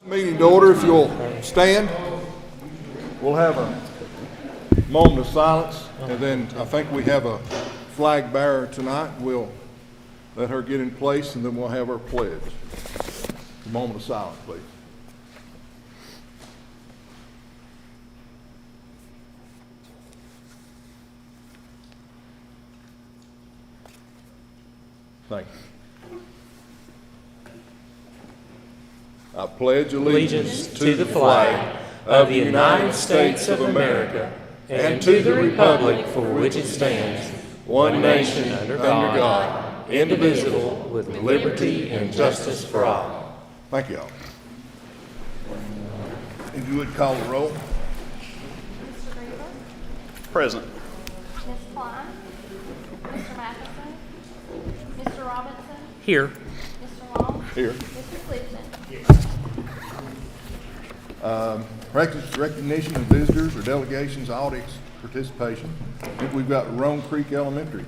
Meeting to order, if you'll stand. We'll have a moment of silence, and then I think we have a flag bearer tonight. We'll let her get in place, and then we'll have her pledge. A moment of silence, please. Thank you. I pledge allegiance to the flag of the United States of America and to the republic for which it stands, one nation under God, indivisible, with liberty and justice for all. Thank you all. If you would call the roll. Mr. Greenberg? Present. Ms. Klein? Mr. Matheson? Mr. Robinson? Here. Mr. Long? Here. Mr. Clifton? Recognition of visitors or delegations, audits, participation. I think we've got Rome Creek Elementary.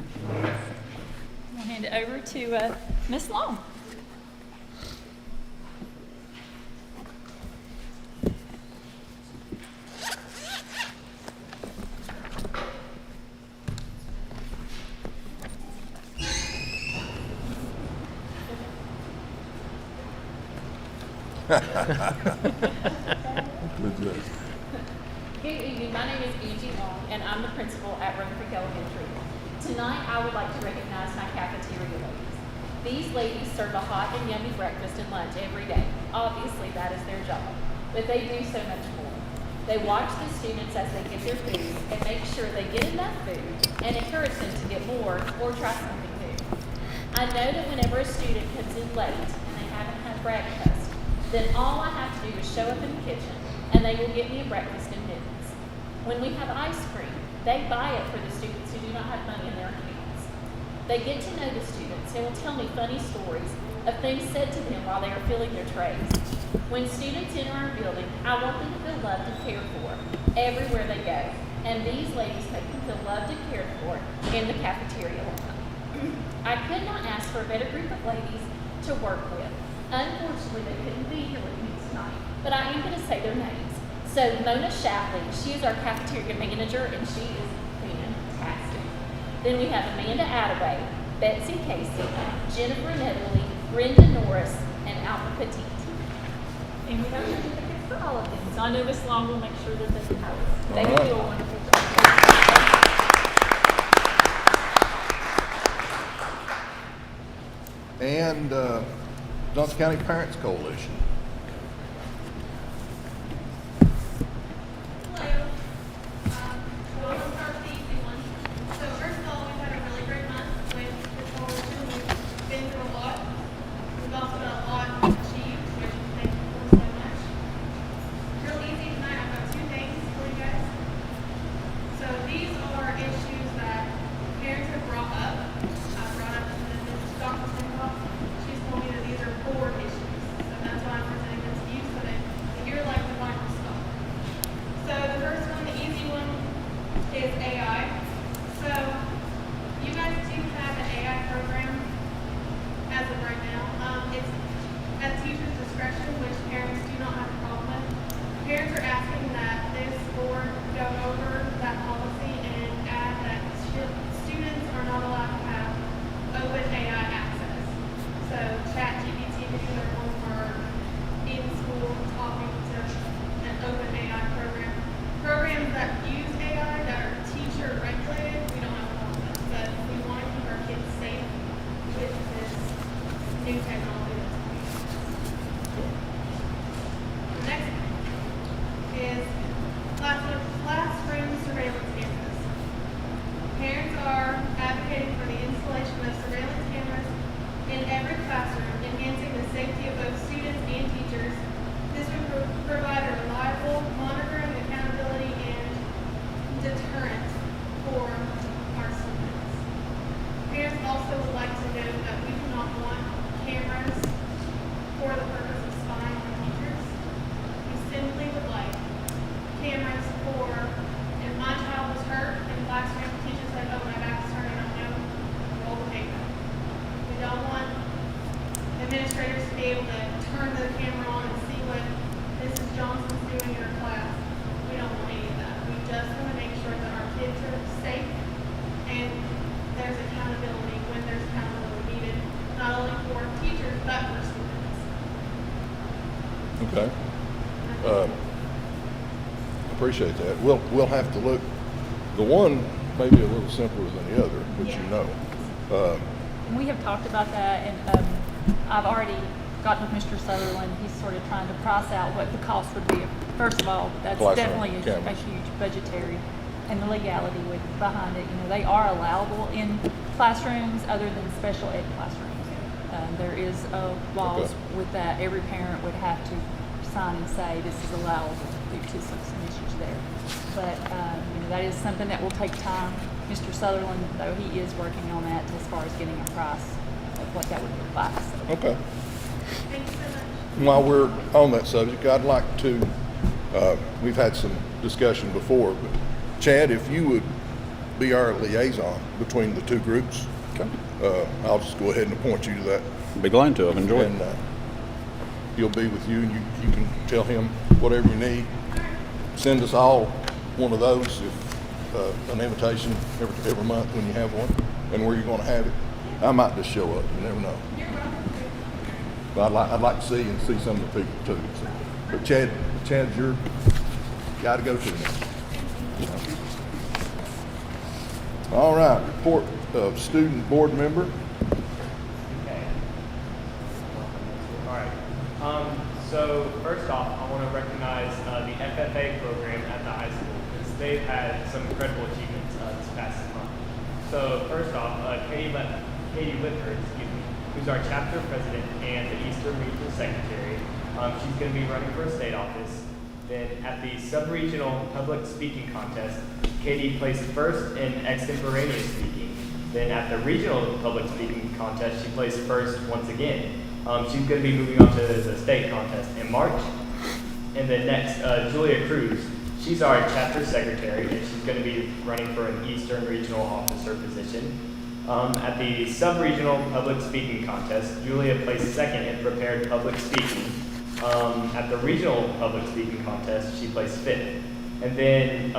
I'll hand it over to Ms. Long. Good evening, my name is Angie Long, and I'm the principal at Rome Creek Elementary. Tonight, I would like to recognize my cafeteria ladies. These ladies serve a hot and yummy breakfast and lunch every day. Obviously, that is their job, but they do so much more. They watch the students as they get their food and make sure they get enough food and encourage them to get more or try something new. I know that whenever a student comes in late and they haven't had breakfast, then all I have to do is show up in the kitchen and they will get me a breakfast and mittens. When we have ice cream, they buy it for the students who do not have money in their accounts. They get to know the students and will tell me funny stories of things said to them while they are filling their trays. When students enter our building, I want them to feel loved and cared for everywhere they go. And these ladies make them feel loved and cared for in the cafeteria line. I could not ask for a better group of ladies to work with. Unfortunately, they couldn't be here with me tonight, but I am going to say their names. So Mona Shapley, she is our cafeteria manager, and she is fantastic. Then we have Amanda Attaway, Betsy Casey, Jennifer Nedley, Brenda Norris, and Alpha Petit. And we have certificates for all of them. So I know Ms. Long will make sure that they do a wonderful job. And Johnson County Parents Coalition. Hello. We'll start with the easy one. So first of all, we've had a really great month with this coalition. We've been through a lot. We've also done a lot achieved, which thank you for so much. Real easy tonight, I've got two things for you guys. So these are issues that parents have brought up. I've brought up to Mrs. Dr. Sinkoff. She's told me that these are board issues. So that's why I'm presenting this to you so that you're like the microscope. So the first one, the easy one, is AI. So you guys do have an AI program as of right now. It's at teacher's discretion, which parents do not have a problem with. Parents are asking that this board go over that policy and add that students are not allowed to have open AI access. So ChatGPT could either one for in-school talking to an open AI program. Programs that use AI that are teacher regulated, we don't have a problem with. But we want to keep our kids safe with this new technology that's coming. The next one is Okay. Appreciate that. We'll have to look. The one may be a little simpler than the other, but Yeah. you know. And we have talked about that, and I've already gotten with Mr. Sutherland. He's sort of trying to price out what the cost would be. First of all, that's Classroom definitely a cameras. huge budgetary and the legality behind it. You know, they are allowable in classrooms other than special ed classrooms. There is laws with that. Every parent would have to sign and say this is allowable due to some issues there. But you know, that is something that will take time. Mr. Sutherland, though, he is working on that as far as getting a price of what that would look like. So. Okay. Thank you so much. While we're on that subject, I'd like to, we've had some discussion before, but Chad, if you would be our liaison between the two groups, I'll just go ahead and appoint you to that. Be glad to. I've enjoyed And it. he'll be with you, and you can tell him whatever you need. Send us all one of those, if, an invitation every month when you have one, and where you're going to have it. I might just show up. You never know. But I'd like to see and see some of the people too. So. But Chad's your guy to go to now. All right, report of student board member. Okay. All right. So first off, I want to recognize the FFA program at the high school because they've had some incredible achievements this past month. So first off, Katie Whitford, who's our chapter president and the Eastern Regional Secretary. She's going to be running for a state office. Then at the sub-regional public speaking contest, Katie placed first in extemporaneous speaking. Then at the regional public speaking contest, she placed first once again. She's going to be moving on to the state contest in March. And then next, Julia Cruz. She's our chapter secretary, and she's going to be running for an Eastern Regional Officer position. At the sub-regional public speaking contest, Julia placed second in prepared public speaking. At the regional public speaking contest, she placed fifth. And then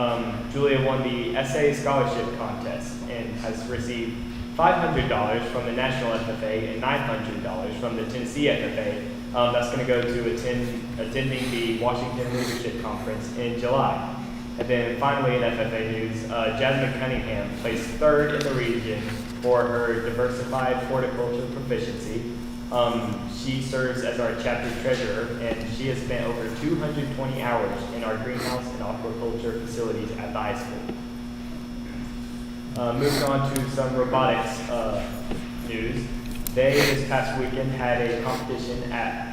Julia won the essay scholarship contest and has received $500 from the National FFA and $900 from the Tennessee FFA. That's going to go to attending the Washington Leadership Conference in July. And then finally in FFA news, Jasmine Cunningham placed third in the region for her diversified horticulture proficiency. She serves as our chapter treasurer, and she has spent over 220 hours in our greenhouse and aquaculture facilities at the high school. Moving on to some robotics news. They, this past weekend, had a competition at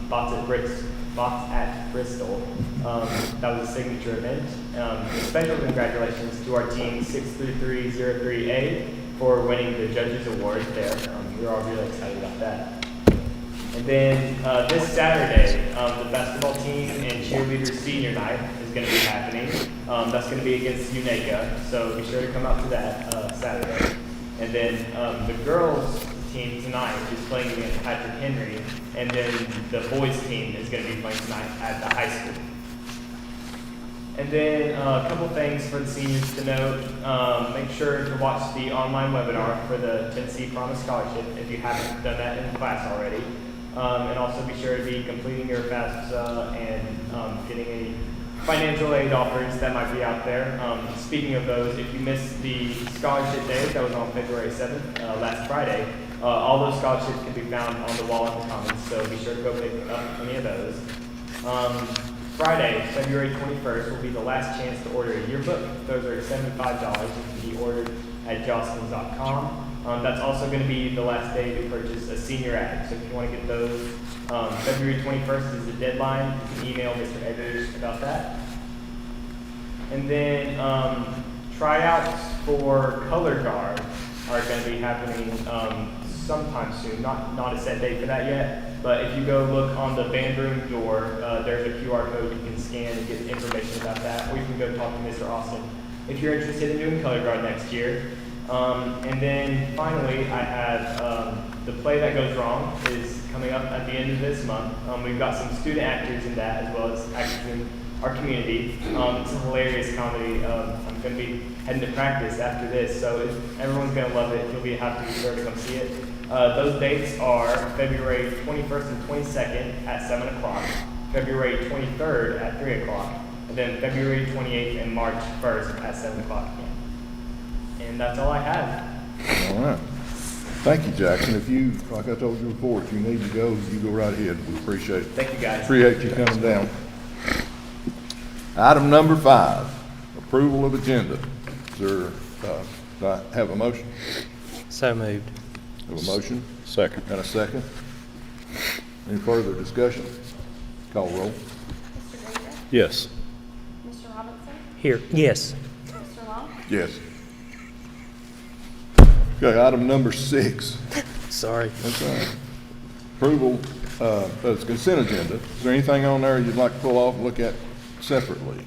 Bots at Bristol. That was a signature event. Special congratulations to our team 63303A for winning the Judges Award there. We're all really excited about that. And then this Saturday, the basketball team and cheerleaders senior night is going to be happening. That's going to be against UNACA, so be sure to come out to that Saturday. And then the girls team tonight is playing against Patrick Henry, and then the boys team is going to be playing tonight at the high school. And then a couple things for the seniors to note. Make sure to watch the online webinar for the Tennessee Promise Scholarship if you haven't done that in class already. And also be sure to be completing your FAFSA and getting any financial aid offers that might be out there. Speaking of those, if you missed the scholarship day that was on February 7th, last Friday, all those scholarships can be found on the wall in the Commons, so be sure to go pick up any of those. Friday, February 21st, will be the last chance to order a yearbook. Those are $75 and can be ordered at jostens.com. That's also going to be the last day to purchase a senior ad. So if you want to get those, February 21st is the deadline. You can email Mr. Eggers about that. And then tryouts for color guard are going to be happening sometime soon. Not a set date for that yet. But if you go look on the band room door, there's a QR code you can scan and get information about that. Or you can go talk to Mr. Austin if you're interested in doing color guard next year. And then finally, I have the play that goes wrong is coming up at the end of this month. We've got some student actors in that as well as actors in our community. It's a hilarious comedy. I'm going to be heading to practice after this, so everyone's going to love it. You'll have to be sure to come see it. Those dates are February 21st and 22nd at 7 o'clock. February 23rd at 3 o'clock, and then February 28th and March 1st at 7 o'clock p.m. And that's all I have. All right. Thank you, Jackson. If you, like I told you before, if you need to go, you go right ahead. We appreciate it. Thank you, guys. Appreciate you coming down. Item number 5, approval of agenda. Is there, do I have a motion? So moved. Have a motion? Second. And a second? Any further discussion? Call roll. Mr. Greaver, Yes. Mr. Robinson, Here, yes. Mr. Long, Yes. Okay, item number 6. Sorry. That's all right. Approval, of consent agenda. Is there anything on there you'd like to pull off and look at separately?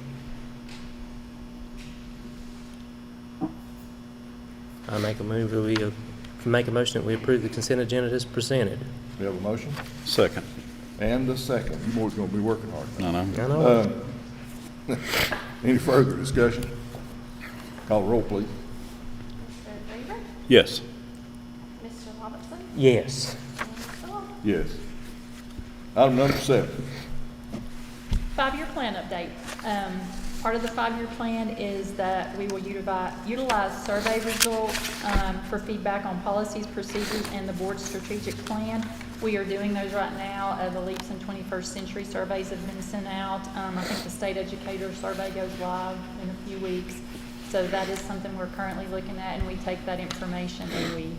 I make a motion that we approve the consent agenda as presented. We have a motion? Second. And a second. You boys gonna be working hard. No, no. I know. Any further discussion? Call the roll, please. Mr. Greaver, Yes. Mr. Robinson, Yes. and Mr. Long. Yes. Item number 7. 5-year plan update. Part of the 5-year plan is that we will utilize survey results for feedback on policies, procedures, and the board's strategic plan. We are doing those right now. The Leaps in 21st Century surveys have been sent out. I think the state educator survey goes live in a few weeks. So that is something we're currently looking at, and we take that information and we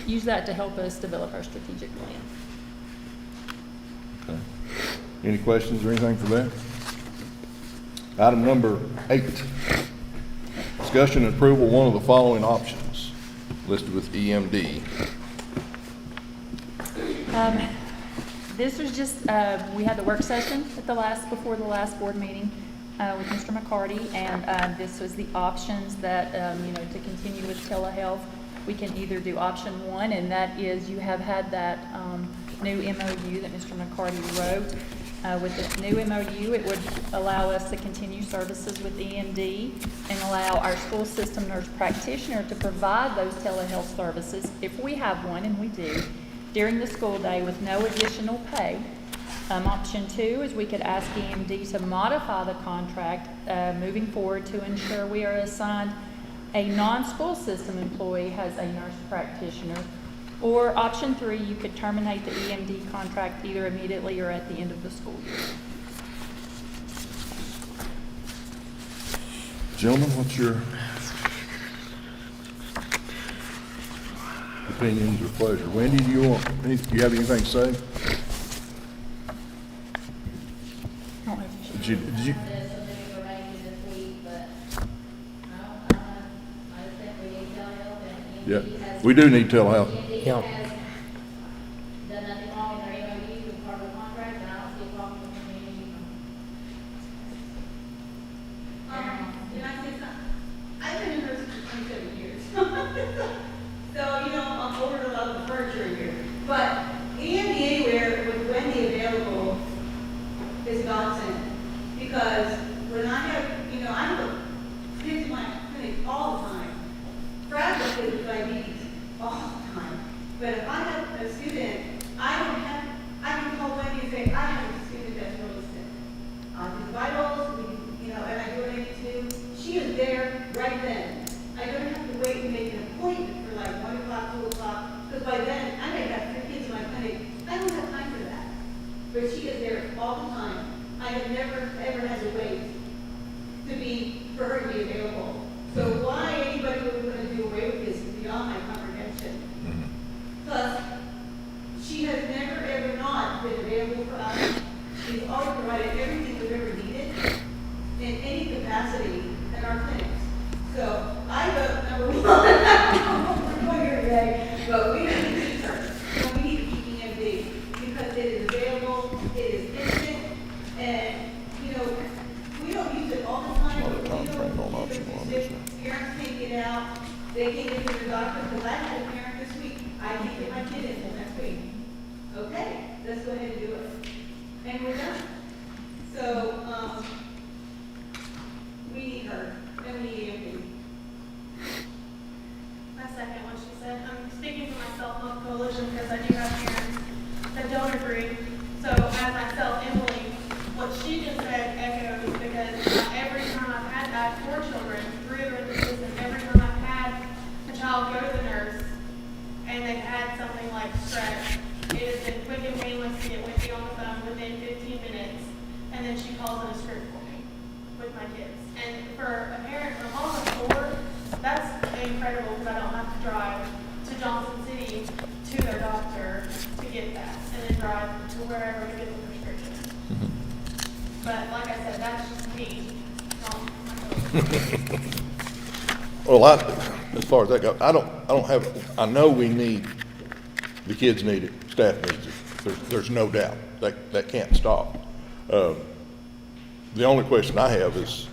use that to help us develop our strategic plan. Okay. Any questions or anything for that? Item number 8. Discussion and approval one of the following options listed with EMD. This was just, we had the work session at before the last board meeting with Mr. McCarty, and this was the options that, to continue with telehealth. We can either do option 1, and that is you have had that new MOU that Mr. McCarty wrote. With this new MOU, it would allow us to continue services with EMD and allow our school system nurse practitioner to provide those telehealth services, if we have one, and we do, during the school day with no additional pay. Option 2 is we could ask EMD to modify the contract moving forward to ensure we are assigned a non-school system employee has a nurse practitioner. Or option 3, you could terminate the EMD contract either immediately or at the end of the school year. Gentlemen, what's your opinions or pleasure? Wendy, do you have anything to say? I don't know if you should- Did you? Yeah, we do need telehealth. Yeah. Done nothing wrong in their MOU as part of the contract, and I don't see a problem with them using them. Did I say something? I've been in nursing for 27 years. So, I'm older than a lot of the furniture here. But EMD Anywhere with Wendy available is godsend. Because when I have, I have kids in my clinic all the time. Fragile kids with diabetes all the time. But if I have a student, I can call Wendy and say, I have a student that's really sick. I'll do vitals, and I do what I need to. She is there right then. I don't have to wait and make an appointment for like 1 o'clock, 2 o'clock, because by then I may have 3 kids in my clinic. I don't have time for that. But she is there all the time. I have never, ever had to wait for her to be available. So why anybody would want to do away with this is beyond my comprehension. Plus, she has never, ever not been available for us. She's always provided everything we've ever needed in any capacity in our clinics. So I vote number 1. We're going here today, but we need to keep her. And we need to keep EMD because it is available, it is instant, and we don't use it all the time. Not a but time we frame don't on option use 1, it. is there? Parents can't get out, they can't get to the doctor, because I had a parent this week, I can't get my kid in till next week. Okay, let's go ahead and do it. And we're done. So, we need her, and we need EMD. My second one, she said, I'm speaking for myself, Love Coalition, because I do have parents that don't agree. So as myself, Emily, really screwed for me with my kids. And for a parent, a mom of 4, that's incredible because I don't have to drive to Johnson City to their doctor to get that, and then drive to wherever to get the prescription. But like I said, that's just me. Well, as far as that goes, I know we need, the kids need it, staff needs it. There's no doubt. That can't stop. The only question I have is,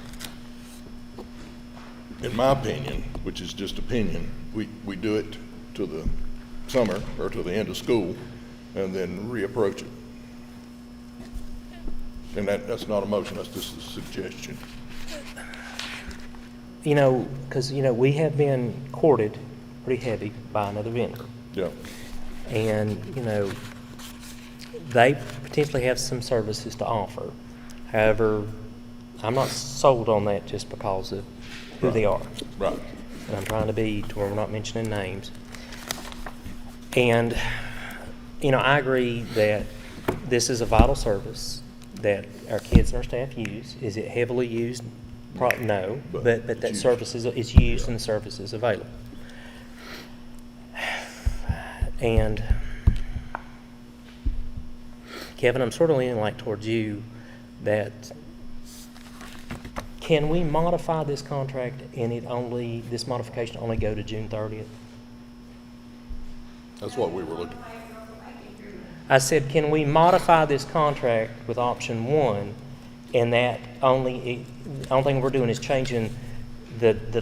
in my opinion, which is just opinion, we do it to the summer or to the end of school and then reapproach it. And that's not a motion, that's just a suggestion. You know, because, you know, we have been courted pretty heavy by another vendor. Yeah. And, you know, they potentially have some services to offer. However, I'm not sold on that just because of who they are. Right. And I'm trying to be to where we're not mentioning names. And, you know, I agree that this is a vital service that our kids and our staff use. Is it heavily used? No, but that service is used and the service is available. And Kevin, I'm sort of leaning like towards you that can we modify this contract and this modification only go to June 30th? That's what we were looking. I said, can we modify this contract with option 1 and that the only thing we're doing is changing the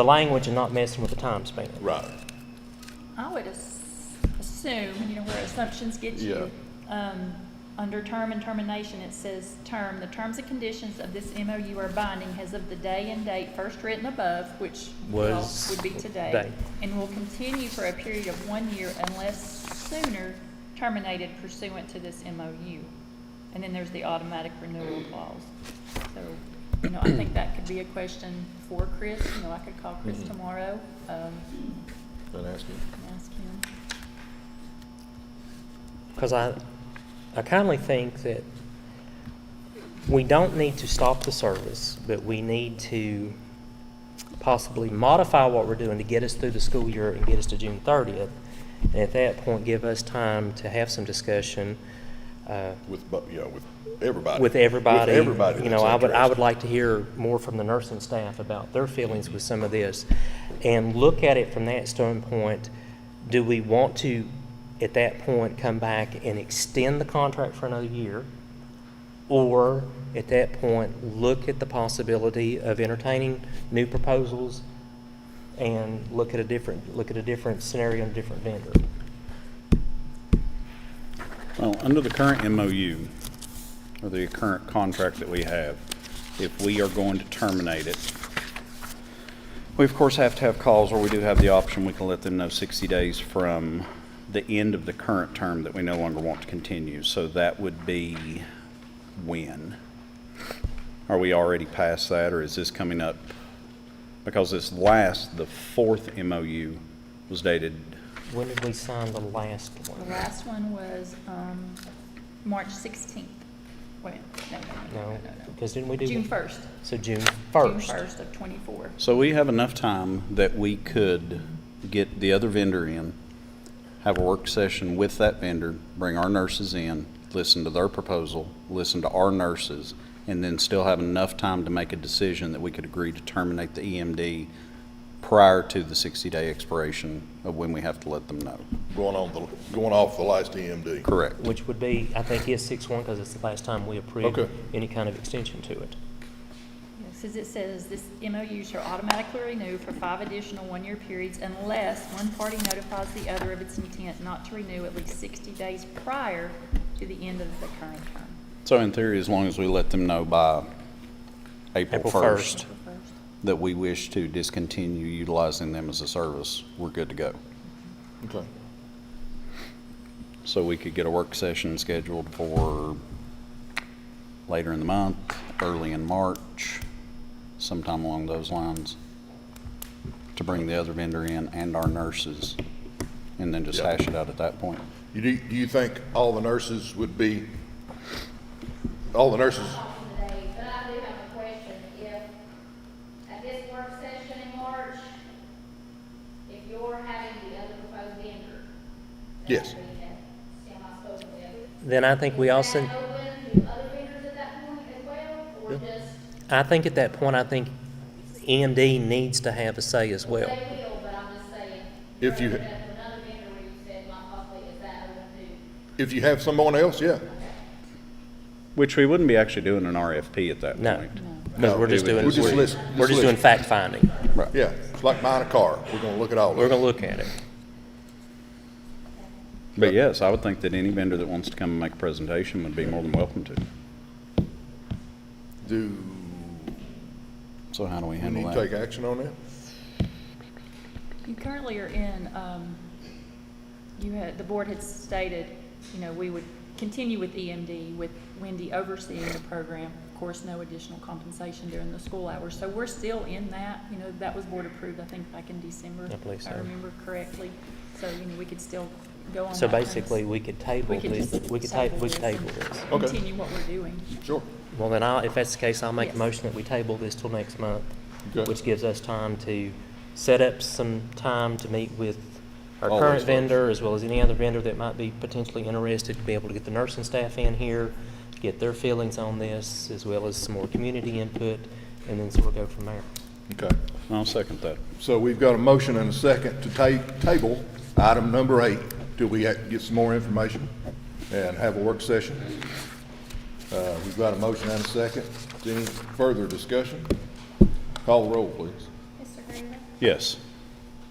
language and not messing with the time span? Right. I would assume, you know, where assumptions get you. Under term and termination, it says the terms and conditions of this MOU are binding as of the day and date first written above, which would be today, and will continue for a period of 1 year unless sooner terminated pursuant to this MOU. And then there's the automatic renewal clause. So, you know, I think that could be a question for Chris. You know, I could call Chris tomorrow. And ask him. Because I kindly think that we don't need to stop the service, but we need to possibly modify what we're doing to get us through the school year and get us to June 30th. And at that point, give us time to have some discussion with everybody. With everybody, you know, I would like to hear more from the nursing staff about their feelings with some of this, and look at it from that standpoint. Do we want to, at that point, come back and extend the contract for another year, or at that point look at the possibility of entertaining new proposals and look at a different scenario and a different vendor? Well, under the current MOU, or the current contract that we have, if we are going to terminate it, we of course have to have calls, or we do have the option, we can let them know 60 days from the end of the current term that we no longer want to continue. So that would be when? Are we already past that, or is this coming up? Because the 4th MOU was dated. When did we sign the last one? The last one was March 16th. Wait, no. Because didn't we do June 1st. So June 1st. June 1st of 24. So we have enough time that we could get the other vendor in, have a work session with that vendor, bring our nurses in, listen to their proposal, listen to our nurses, and then still have enough time to make a decision that we could agree to terminate the EMD prior to the 60-day expiration of when we have to let them know. Going off the last EMD. Correct. Which would be, I think, is 6/1 because it's the last time we approved any kind of extension to it. Yes, as it says, this MOU shall automatically renew for 5 additional 1-year periods unless one party notifies the other of its intent not to renew at least 60 days prior to the end of the current term. So in theory, as long as we let them know by April 1st that we wish to discontinue utilizing them as a service, we're good to go. Okay. So we could get a work session scheduled for later in the month, early in March, sometime along those lines, to bring the other vendor in and our nurses, and then just hash it out at that point. Do you think all the nurses would be, Yes. that we had semi-spoken with. Then I think we also, Is that open to other vendors at that point as well, or just? I think at that point, I think EMD needs to have a say as well. They will, but I'm just saying. If you- rather than another vendor where you said not possibly, is that open to? If you have someone else, yeah. Which we wouldn't be actually doing an RFP at that No. point. Because we're just doing, We'll just listen. we're just doing fact finding. Right. Yeah, it's like buying a car. We're gonna look at all We're of it. gonna look at it. But yes, I would think that any vendor that wants to come and make a presentation would be more than welcome to. Do So how do we we handle need to take that? action on that? You currently are in, the board had stated, we would continue with EMD, with Wendy overseeing the program. Of course, no additional compensation during the school hours. So we're still in that, that was board approved, I think, back in December. I believe If so. I remember correctly. So, we could still go on So that premise. basically, we could table We could this, just we could table table this this. Okay. Continue what we're doing. Sure. Well, then if that's the case, I'll make a Yes. motion that we table this till next month, Okay. which gives us time to set up some time to meet with our All current those folks. vendor, as well as any other vendor that might be potentially interested, to be able to get the nursing staff in here, get their feelings on this, as well as some more community input, and then sort of go from there. Okay. I'll second that. So we've got a motion and a second to table item number 8 till we get some more information and have a work session. We've got a motion and a second. Is there any further discussion? Call the roll, please. Mr. Graver, Yes.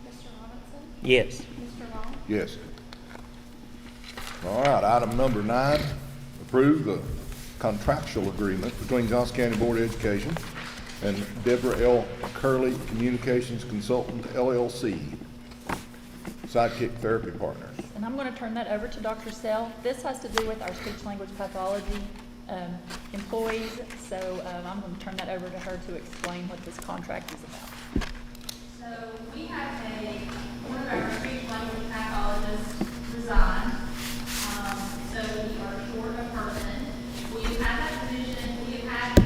Mr. Robinson, Yes. Mr. Long, Yes. All right, item number 9, approve the contractual agreement between Johnson County Board of Education and Deborah L. Curley Communications Consultant LLC, Sidekick Therapy Partners. And I'm going to turn that over to Dr. Sell. This has to do with our speech-language pathology employees, so I'm going to turn that over to her to explain what this contract is about. So we have one of our speech language pathologists resign. So we are short a person. We've had that position, we have had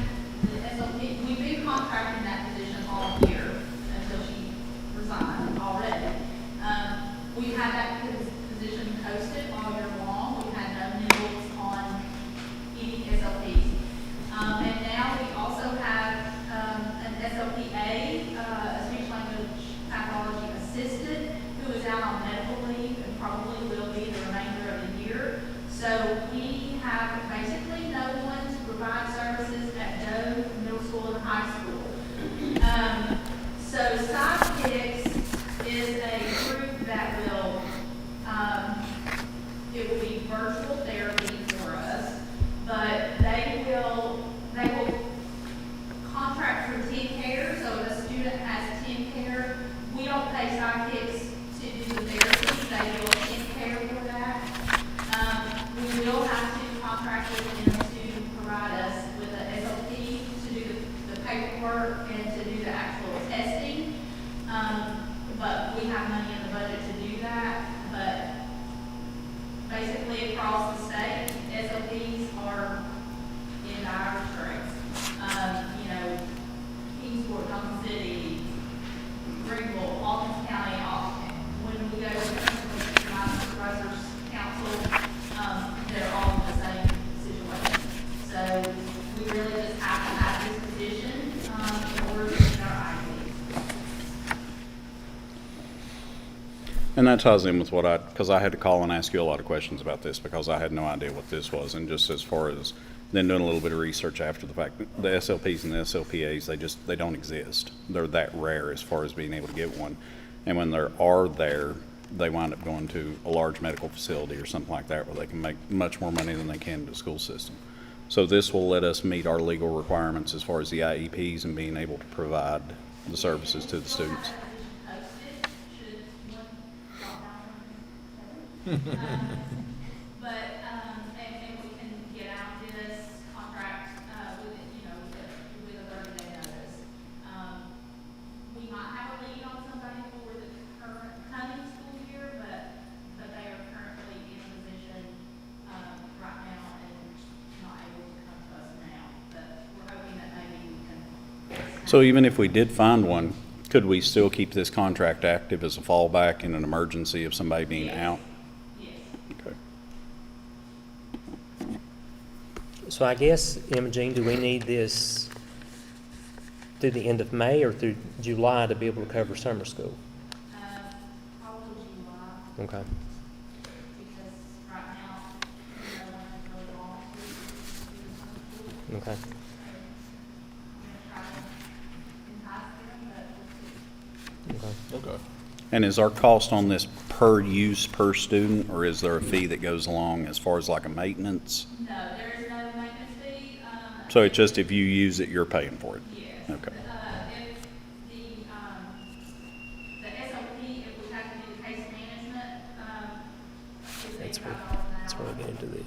the SLP, we've been contracting that position all year until she resigned already. We've had that position posted all year long. We've had no nibbles on any SLPs. And now we also have an SLPA, a speech language pathology assistant, who is out on medical leave and probably will be the remainder of the year. So we have basically no one to provide services at Doe Middle School and High School. So Sidekicks is a group that will, it will be virtual therapy for us, but they will contract for TenCare. So if a student has TenCare, we don't pay Sidekicks to do the therapy, they will TenCare for that. We will have to contract with them to provide us with an SOP to do the paperwork and to do the actual testing. But we have money in the budget to do that. But basically across the state, SOPs are in dire straits. Kingsport, Johnson City, Greenville, Alton County, when we go to the Supervisors Council, they're all in the same situation. So we really just have to have this position in order to meet our IEPs. And that ties in with what because I had to call and ask you a lot of questions about this because I had no idea what this was. And just as far as then doing a little bit of research after the fact, the SLPs and the SLPAs, they don't exist. They're that rare as far as being able to get one. And when they are there, they wind up going to a large medical facility or something like that where they can make much more money than they can in the school system. So this will let us meet our legal requirements as far as the IEPs and being able to provide the services to the students. But, and we can get out this contract, with, with a 30-day notice. We might have a lead on somebody for the current coming school year, but they are currently in a position, right now and not able to come to us now. But we're hoping that maybe we can. So even if we did find one, could we still keep this contract active as a fallback in an emergency of somebody being out? Yes. So I guess, Imogene, do we need this through the end of May or through July to be able to cover summer school? Probably July, Okay. because right now, no one is really on to Okay. try to entice them, but we'll see. Okay. Okay. And is our cost on this per use per student, or is there a fee that goes along as far as like a maintenance? No, there is no maintenance fee. So it's just if you use it, you're paying for it? Yes. Okay. If the SOP, if we have to do the case management, is That's $85 where, an that's where hour. we get into this.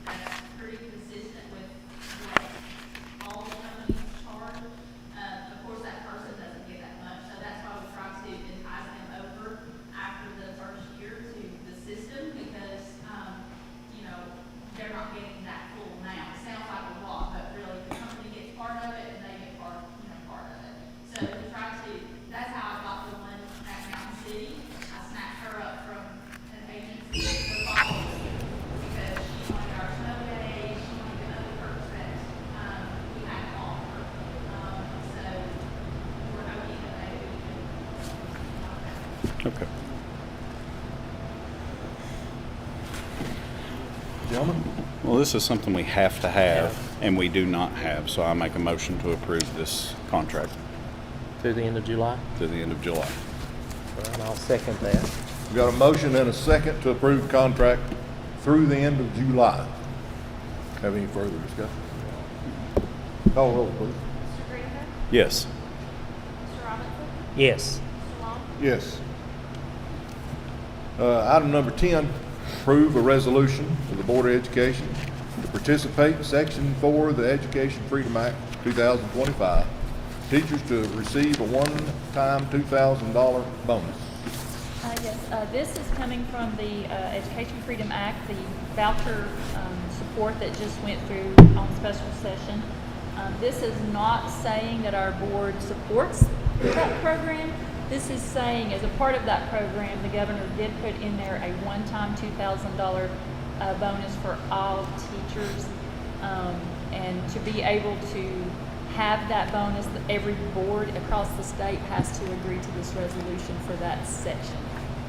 But that's pretty consistent with what all the companies charge. Of course, that person doesn't get that much, so that's why we try to entice them over after the first year to the system, because, they're not getting that full amount. It sounds like a lot, but really, the company gets part of it, and they get part of it. So we try to, that's how I got the one at Mountain City. I snapped her up from an agency the following year, because she wanted our snow days, she wanted the other perks that, we had to offer. So we're hoping that they would. Okay. Gentlemen? Well, this is something we have to have, and we do not have, so I make a motion to approve this contract Through the end of July? to the end of July. And I'll second that. We got a motion and a second to approve the contract through the end of July. Have any further discussion? Call roll, please. Mr. Greenwood? Yes. Mr. Robinson? Yes. Mr. Long? Yes. Item number 10, approve a resolution of the Board of Education to participate in Section 4 of the Education Freedom Act 2025. Teachers to receive a one-time $2,000 bonus. Yes, this is coming from the Education Freedom Act, the voucher support that just went through on special session. This is not saying that our board supports that program. This is saying, as a part of that program, the governor did put in there a one-time $2,000 bonus for all teachers. And to be able to have that bonus, every board across the state has to agree to this resolution for that section.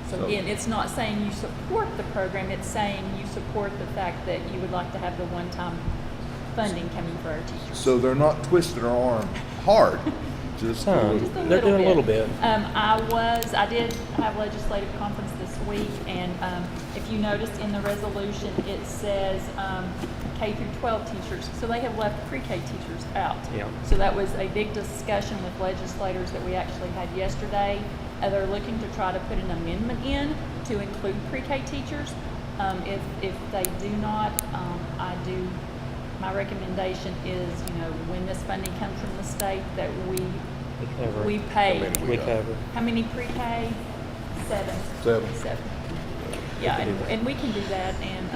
So again, it's not saying you support the program, it's saying you support the fact that you would like to have the one-time funding coming for our teachers. So they're not twisting our arm hard, just a Some. little Just a bit. They're doing a little bit. I did have legislative conference this week, and if you noticed in the resolution, it says K through 12 teachers. So they have left pre-K teachers out. Yeah. So that was a big discussion with legislators that we actually had yesterday. They're looking to try to put an amendment in to include pre-K teachers. If they do not, my recommendation is, when this funding comes from the state, that We cover. we pay. How many We got? cover. How many pre-K? Seven. Seven. Yeah, can do that. and we can do that, and,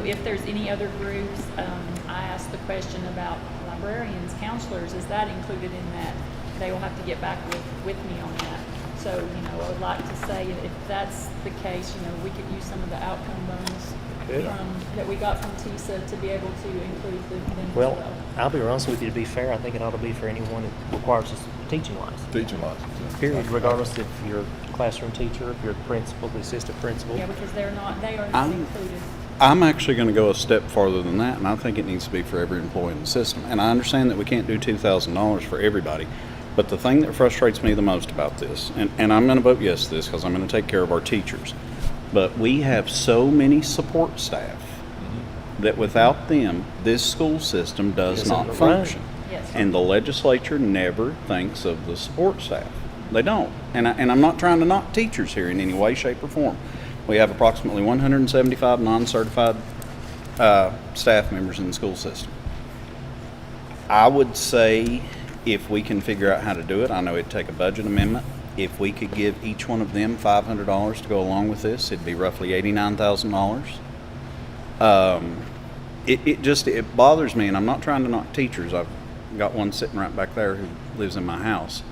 if there's any other groups, I asked the question about librarians, counselors, is that included in that? They will have to get back with me on that. So, I would like to say, if that's the case, we could use some of the outcome bonus Good. that we got from TISA to be able to include them as Well, well. I'll be honest with you, to be fair, I think it ought to be for anyone that requires a teaching license. Teaching license. yeah. Period, regardless if you're a classroom teacher, if you're the principal, the assistant principal. Yeah, because they are not I'm- included. I'm actually going to go a step farther than that, and I think it needs to be for every employee in the system. And I understand that we can't do $2,000 for everybody, but the thing that frustrates me the most about this, and I'm going to vote yes to this because I'm going to take care of our teachers, but we have so many support staff that without them, this school system does Doesn't not run. function. Yes. And the legislature never thinks of the support staff. They don't. And I'm not trying to knock teachers here in any way, shape, or form. We have approximately 175 non-certified staff members in the school system. I would say if we can figure out how to do it, I know it'd take a budget amendment. If we could give each one of them $500 to go along with this, it'd be roughly $89,000. It bothers me, and I'm not trying to knock teachers. I've got one sitting right back there who lives in my house.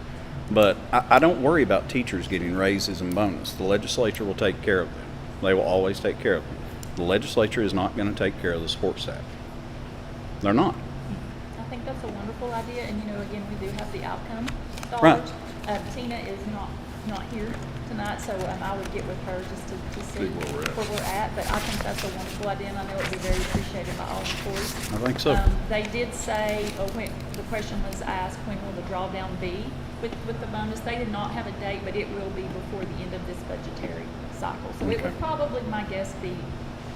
But I don't worry about teachers getting raises and bonus. The legislature will take care of them. They will always take care of them. The legislature is not going to take care of the support staff. They're not. I think that's a wonderful idea, and you know, again, we do have the outcome Right. dollars. Tina is not here tonight, so I would get with her just to see where we're at, but I think that's a wonderful idea, and I know it'd be very appreciated by all employees. I think so. They did say, when the question was asked, when will the drawdown be with the bonus? They did not have a date, but it will be before the end of this budgetary cycle. So it Okay. would probably, my guess, be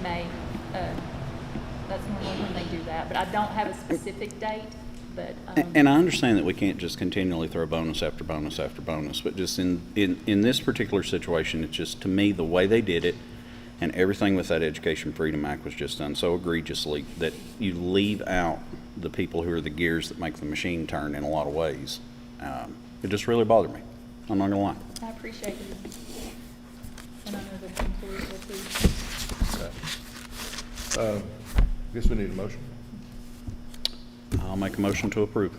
May. That's normally when they do that, but I don't have a specific date, but. And I understand that we can't just continually throw bonus after bonus after bonus, but just in this particular situation, it's just, to me, the way they did it and everything with that Education Freedom Act was just done so egregiously that you leave out the people who are the gears that make the machine turn in a lot of ways. It just really bothered me. I'm not gonna lie. I appreciate it. And I know that the employees will too. Guess we need a motion. I'll make a motion to approve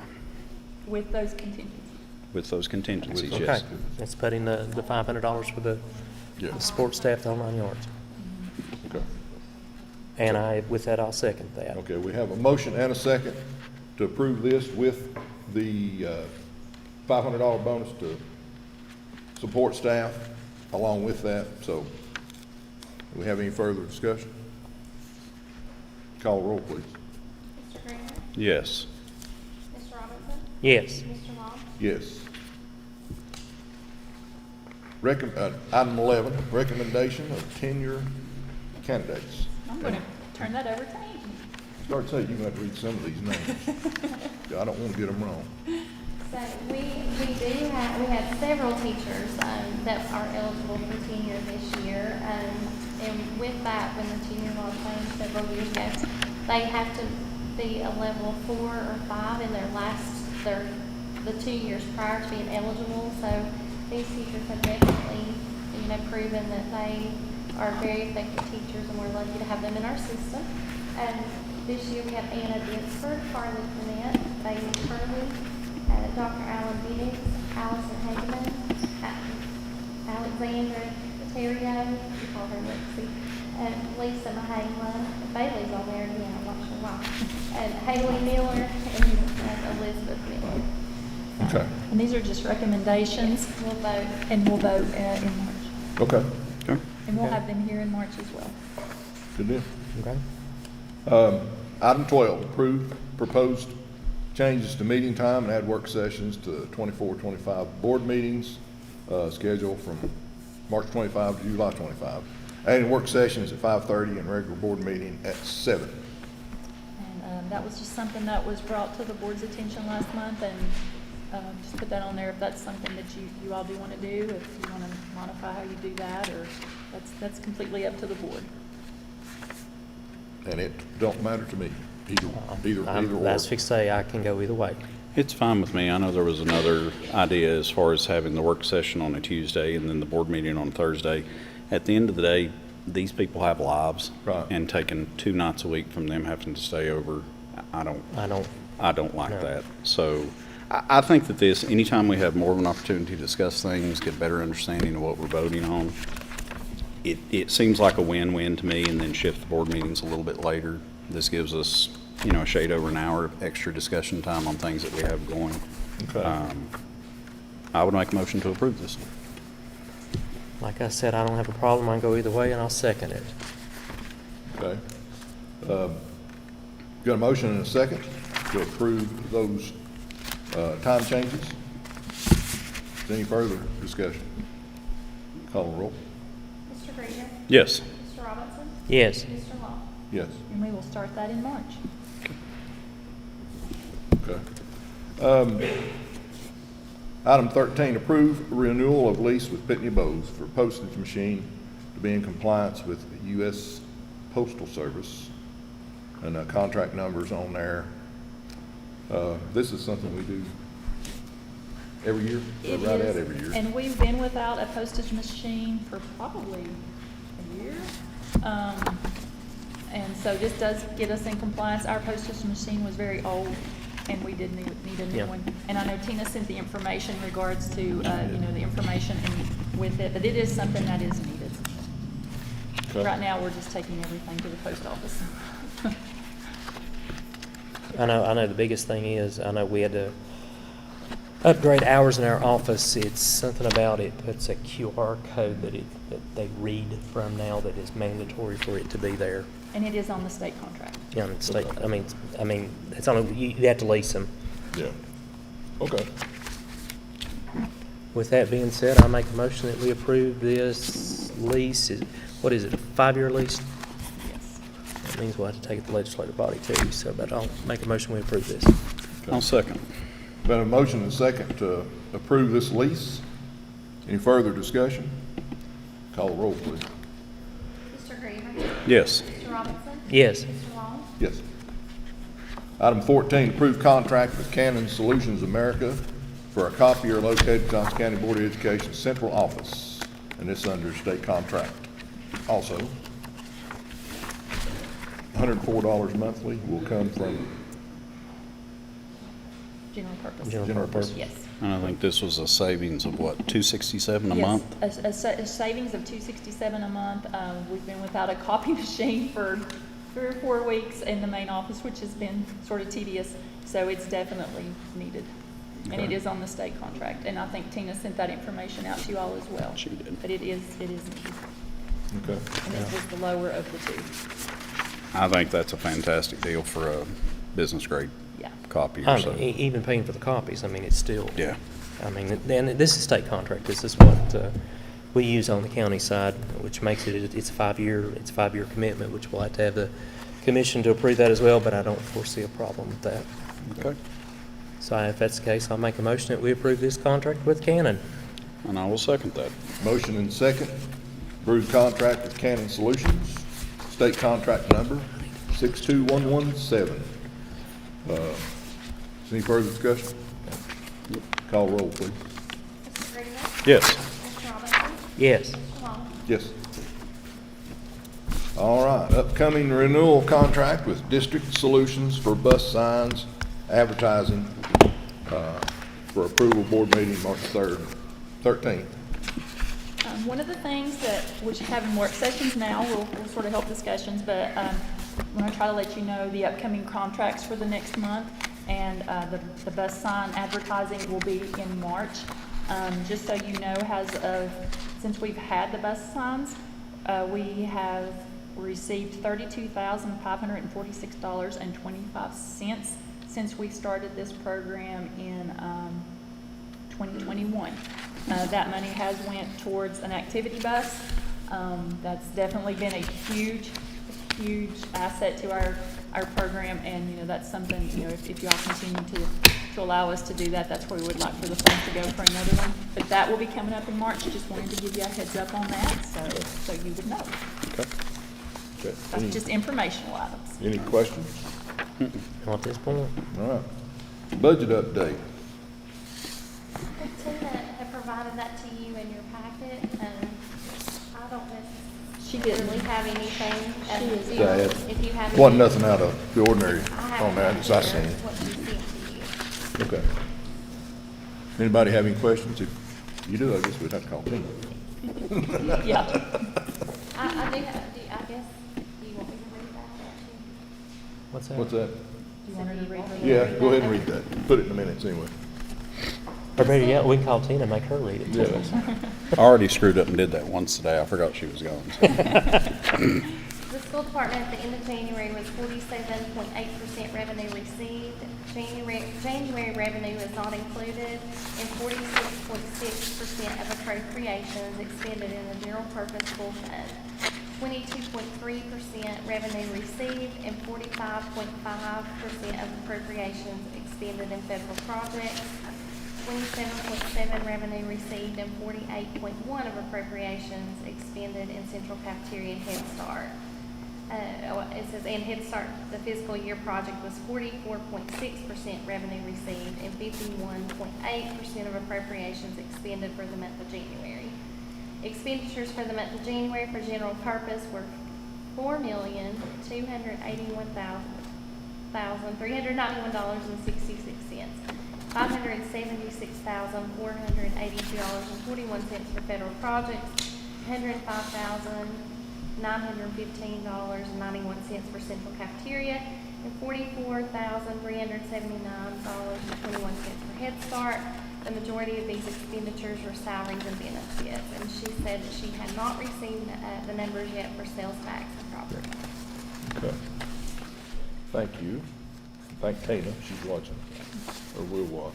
With those contingencies. with those contingencies, With Okay, yes. let's put in the $500 for the Yeah. support staff, the whole 9 yards. Okay. And with that, I'll second that. Okay, we have a motion and a second to approve this with the $500 bonus to support staff along with that. So, do we have any further discussion? Call the roll, please. Mr. Green? Yes. Mr. Robinson? Yes. Mr. Long? Yes. Item 11, recommendation of tenure candidates. I'm going to turn that over to Angie. Start saying, you're going to have to read some of these names. I don't want to get them wrong. So we have several teachers that are eligible for tenure this year. And with that, when the tenure law changed several years ago, they have to be a level 4 or 5 in the 2 years prior to being eligible. So these teachers have definitely, proven that they are very effective teachers, and we're lucky to have them in our system. And this year we have Anna Dinsford, Carly Clement, Bailey Curley, Dr. Alan Biggs, Allison Hageman, Alexandra Terrio, we call her Lexi, and Lisa Mahela. Bailey's on there again, I'm not sure why. And Haley Miller and Elizabeth Miller. Okay. And these are just recommendations, We'll vote. and we'll vote in March. Okay, Okay. And we'll have them here in March as well. good deal. Okay. Item 12, approve proposed changes to meeting time and add work sessions to 24-25 board meetings, scheduled from March 25 to July 25. Adding work sessions at 5:30 and regular board meeting at 7. And that was just something that was brought to the board's attention last month, and just put that on there if that's something that you all do want to do, if you want to modify how you do that, or that's completely up to the board. And it don't matter to me, either or. That's fixed to say I can go either way. It's fine with me. I know there was another idea as far as having the work session on a Tuesday and then the board meeting on Thursday. At the end of the day, these people have lives. Right. And taking 2 nights a week from them having to stay over, I don't like No. that. So I think that anytime we have more of an opportunity to discuss things, get a better understanding of what we're voting on, it seems like a win-win to me, and then shift the board meetings a little bit later. This gives us, a shade over an hour of extra discussion time on things that we have going. Okay. I would make a motion to approve this. Like I said, I don't have a problem. I can go either way, and I'll second it. Okay. Got a motion and a second to approve those time changes. Is there any further discussion? Call the roll. Mr. Green? Yes. Mr. Robinson? Yes. Mr. Long? Yes. And we will start that in March. Okay. Item 13, approve renewal of lease with Pitney Bowes for postage machine to be in compliance with the U.S. Postal Service. And the contract number's on there. This is something we do every year, or It right is, at every year. And we've been without a postage machine for probably a year. And so this does get us in compliance. Our postage machine was very old, and we did need a new Yeah. one. And I know Tina sent the information in regards to, the information with it, but it is something that is needed. Okay. Right now, we're just taking everything to the post office. I know the biggest thing is, I know we had to upgrade hours in our office. It's something about it puts a QR code that they read from now that is mandatory for it to be there. And it is on the state contract. Yeah, it's like, I mean, it's on, you have to lease them. Yeah. Okay. With that being said, I make a motion that we approve this lease. What is it, a 5-year lease? Yes. That means we'll have to take it to the legislative body too, so, but I'll make a motion we approve this. I'll second. Been a motion and second to approve this lease. Any further discussion? Call the roll, please. Mr. Greener? Yes. Mr. Robinson? Yes. Mr. Long? Yes. Item 14, approved contract with Canon Solutions America for a copier located at Johnson County Board of Education Central Office, and this under state contract. Also, $104 monthly will come from General purpose. General purpose. Yes. And I think this was a savings of what, $267 a Yes, month? a savings of $267 a month. We've been without a copy machine for 3 or 4 weeks in the main office, which has been sort of tedious, so it's definitely needed. And it Okay. is on the state contract, and I think Tina sent that information out to you all as well. She did. But it is needed, Okay. and it was the lower of the two. I think that's a fantastic deal for a business grade Yeah. copy or so. Even paying for the copies, I mean, it's still. Yeah. I mean, and this is state contract. This is what we use on the county side, which makes it's a 5-year commitment, which we'll have to have the commission to approve that as well, but I don't foresee a problem with that. Okay. So if that's the case, I'll make a motion that we approve this contract with Canon. And I will second that. Motion and second, approved contract with Canon Solutions, state contract number 62117. Any further discussion? Call roll, please. Mr. Greener? Yes. Mr. Robinson? Yes. Mr. Long? Yes. All right, upcoming renewal contract with District Solutions for bus signs, advertising, for approval board meeting March 13th. One of the things that, which having work sessions now will sort of help discussions, but I want to try to let you know the upcoming contracts for the next month, and the bus sign advertising will be in March. Just so you know, since we've had the bus signs, we have received $32,546.25 since we started this program in 2021. That money has went towards an activity bus. That's definitely been a huge asset to our program, and that's something, if y'all continue to allow us to do that, that's where we would like for the funds to go for another one. But that will be coming up in March. Just wanted to give you a heads up on that, so you would know. Okay. Okay. That's just informational items. Any questions? Not at this point. All right. Budget update. Tina had provided that to you in your packet. I don't She necessarily didn't. have anything. She is If bad. If you have. Wasn't any- nothing out of the ordinary I have on that, as I seen. What she sent to you. Okay. Anybody have any questions? If you do, I guess we'd have to call Tina. Yeah. I do have, I guess, do you want me to read that? What's that? What's that? Do you want her to read her? Yeah, go ahead and read that. Put it in the minutes anyway. Or better yet, we can call Tina and make her read it. Yeah. I already screwed up and did that once today. I forgot she was gone. So. The school department at the end of January was 47.8% revenue received. January revenue is not included, and 46.6% of appropriations expended in the general purpose school fund. 22.3% revenue received, and 45.5% of appropriations expended in federal projects. 27.7 revenue received, and 48.1 of appropriations expended in central cafeteria and Head Start. It says, and Head Start, the fiscal year project was 44.6% revenue received, and 51.8% of appropriations expended for the month of January. Expenditures for the month of January for general purpose were $4,281,391.66. $576,482.41 for federal projects, $105,991 $915.91 for central cafeteria, and $44,379.21 for Head Start. The majority of these expenditures were salaries and benefits, and she said that she had not received the numbers yet for sales tax and property. Okay. Thank you. Thank Tina, she's watching, or will watch.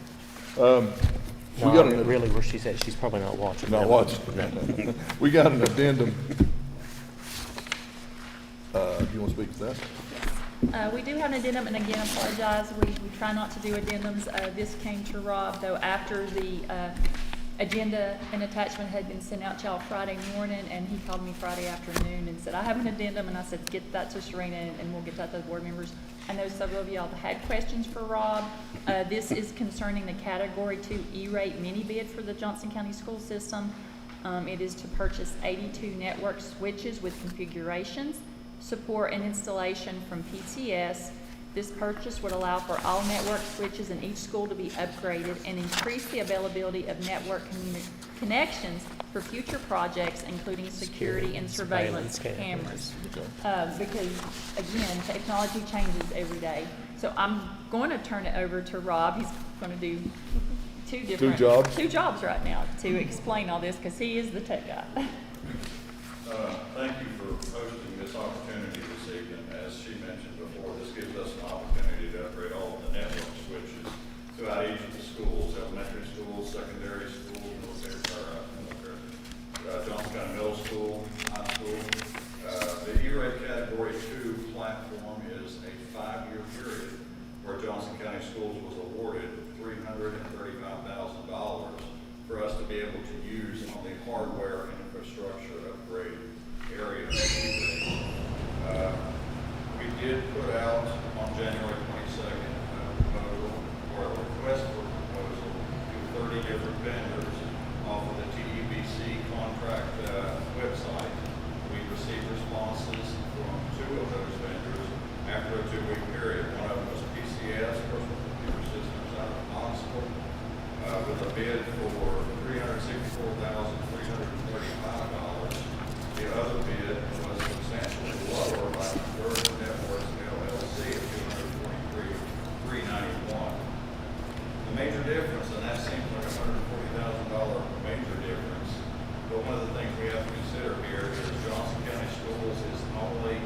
We No, got an, really, where she's at, she's probably not watching. not No. watching. No. We got an addendum. Do you want to speak to that? We do have an addendum, and again, apologize, we try not to do addendums. This came to Rob, though, after the agenda and attachment had been sent out to y'all Friday morning, and he called me Friday afternoon and said, I have an addendum, and I said, get that to Serena, and we'll get that to the board members. I know several of y'all had questions for Rob. This is concerning the Category 2 E-rate mini bid for the Johnson County School System. It is to purchase 82 network switches with configurations, support and installation from PTS. This purchase would allow for all network switches in each school to be upgraded and increase the availability of network connections for future projects, including security and surveillance cameras. Because, again, technology changes every day. So I'm going to turn it over to Rob. He's going to do two jobs right now to explain all this, because he is the tech guy. Thank you for hosting this opportunity this evening. As she mentioned before, this gives us an opportunity to upgrade all of the network switches throughout each of the schools, elementary schools, secondary schools, Johnson County Middle School, high school. The E-rate Category 2 platform is a 5-year period where Johnson County Schools was awarded $335,000 for us to be able to use on the hardware and infrastructure upgrade area. We did put out on January 22nd a proposal, or a request for proposal to 30 different vendors off of the TEBC contract website. We received responses from 2 of those vendors after a 2-week period. One of them was PCS, Personal Computer Systems, out of Knoxville, with a bid for $364,335. The other bid was substantially lower by Conversion Networks LLC at $223,391. The major difference, and that seems like a $140,000 major difference, but one of the things we have to consider here is Johnson County Schools is only,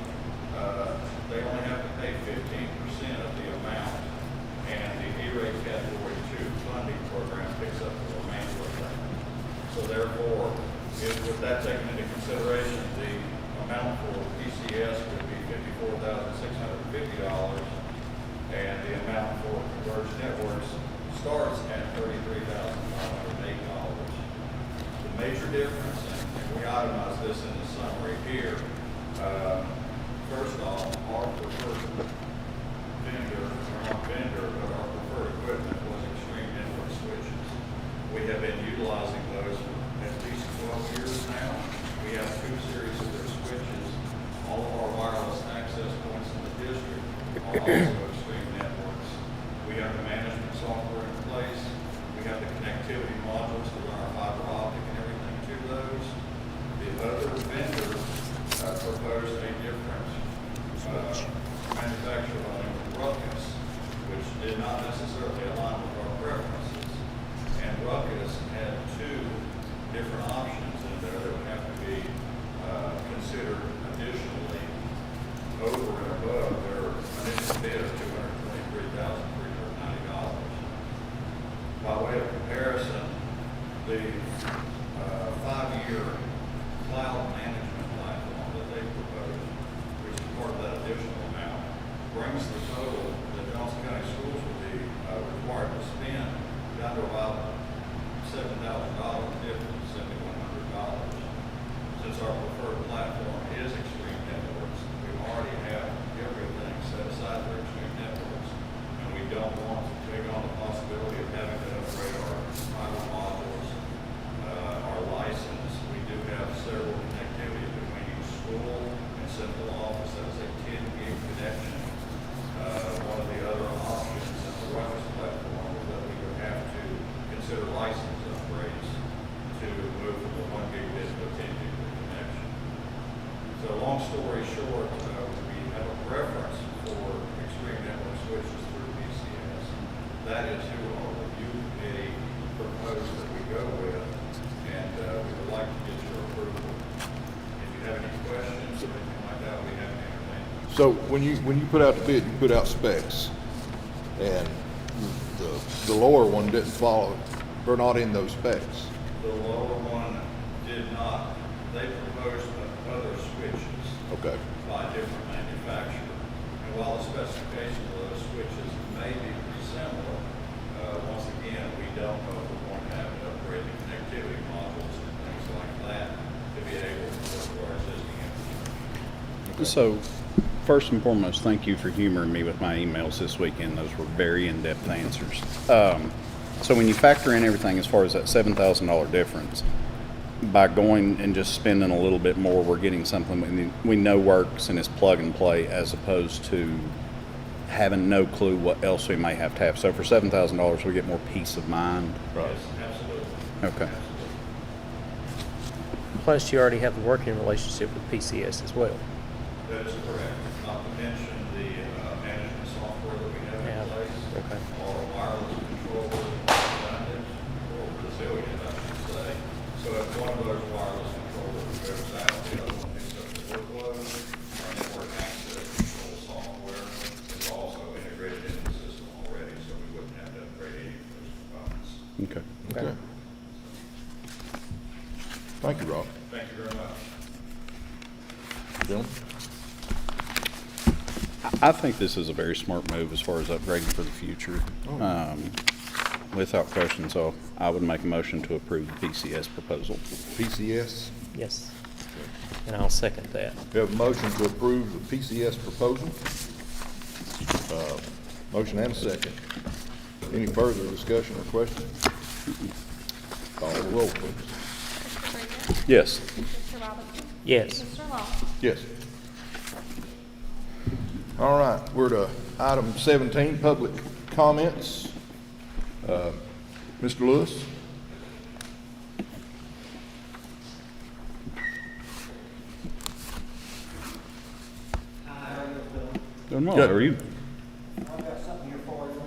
they only have to pay 15% of the amount, and the E-rate Category 2 funding program picks up the remainder of that. So therefore, with that taken into consideration, the amount for PCS would be $54,650, and the amount for Converged Networks starts at $33,508. The major difference, and we itemize this in the summary here, first off, our preferred vendor, or not vendor, but our preferred equipment was Extreme Network switches. We have been utilizing those for at least 12 years now. We have 2 series of their switches. All of our wireless access points in the district are also Extreme Networks. We have the management software in place. We have the connectivity modules to run our fiber optic and everything to those. The other vendor proposed a different manufacturer by the name of Ruckus, which did not necessarily align with our preferences. And Ruckus had 2 different options in there that would have to be considered additionally over and above their initial bid of $223,390. By way of comparison, the 5-year cloud management platform that they proposed, which is part of that additional amount, brings the total that Johnson County Schools would be required to spend down to about $7,000 difference, $7,100. Since our preferred platform is Extreme Networks, we already have everything set aside for Extreme Networks, and we don't want to take on the possibility of having to upgrade our fiber modules, our license. We do have several connected that is who our review committee proposed that we go with, and we would like to get your approval. If you have any questions or anything like that, we have to entertain. So when you put out the bid, you put out specs, and the lower one didn't follow. They're not in those specs. The lower one did not. They proposed other switches. Okay. By different manufacturer. And while the specifications of those switches may be similar, once again, we don't know if we're going to have to upgrade the connectivity modules and things like that to be able to work with our existing infrastructure. So, first and foremost, thank you for humoring me with my emails this weekend. Those were very in-depth answers. So when you factor in everything as far as that $7,000 difference, by going and just spending a little bit more, we're getting something we know works and is plug and play, as opposed to having no clue what else we may have to have. So for $7,000, we get more peace of mind. Right. Yes, absolutely. Okay. Absolutely. Plus, you already have a working relationship with PCS as well. That is correct. Not to mention the management software that we have Yeah, in place. okay. Our wireless controller redundant, or resilient, I should say. So if one of those wireless controllers goes out, the other one picks up the workload. Our network access control software is also integrated into the system already, so we wouldn't have to upgrade any of those components. Okay. Okay. Thank you, Rob. Thank you very much. Gentlemen? I think this is a very smart move as far as upgrading for the future. Without question, so I would make a motion to approve the PCS proposal. PCS? Yes. And I'll second that. We have a motion to approve the PCS proposal. Motion and a second. Any further discussion or question? Call the roll, please. Mr. Green? Yes. Mr. Robinson? Yes. Mr. Long? Yes. All right, we're to item 17, public comments. Mr. Lewis? Doing well. Good. How are you? I've got something here for you.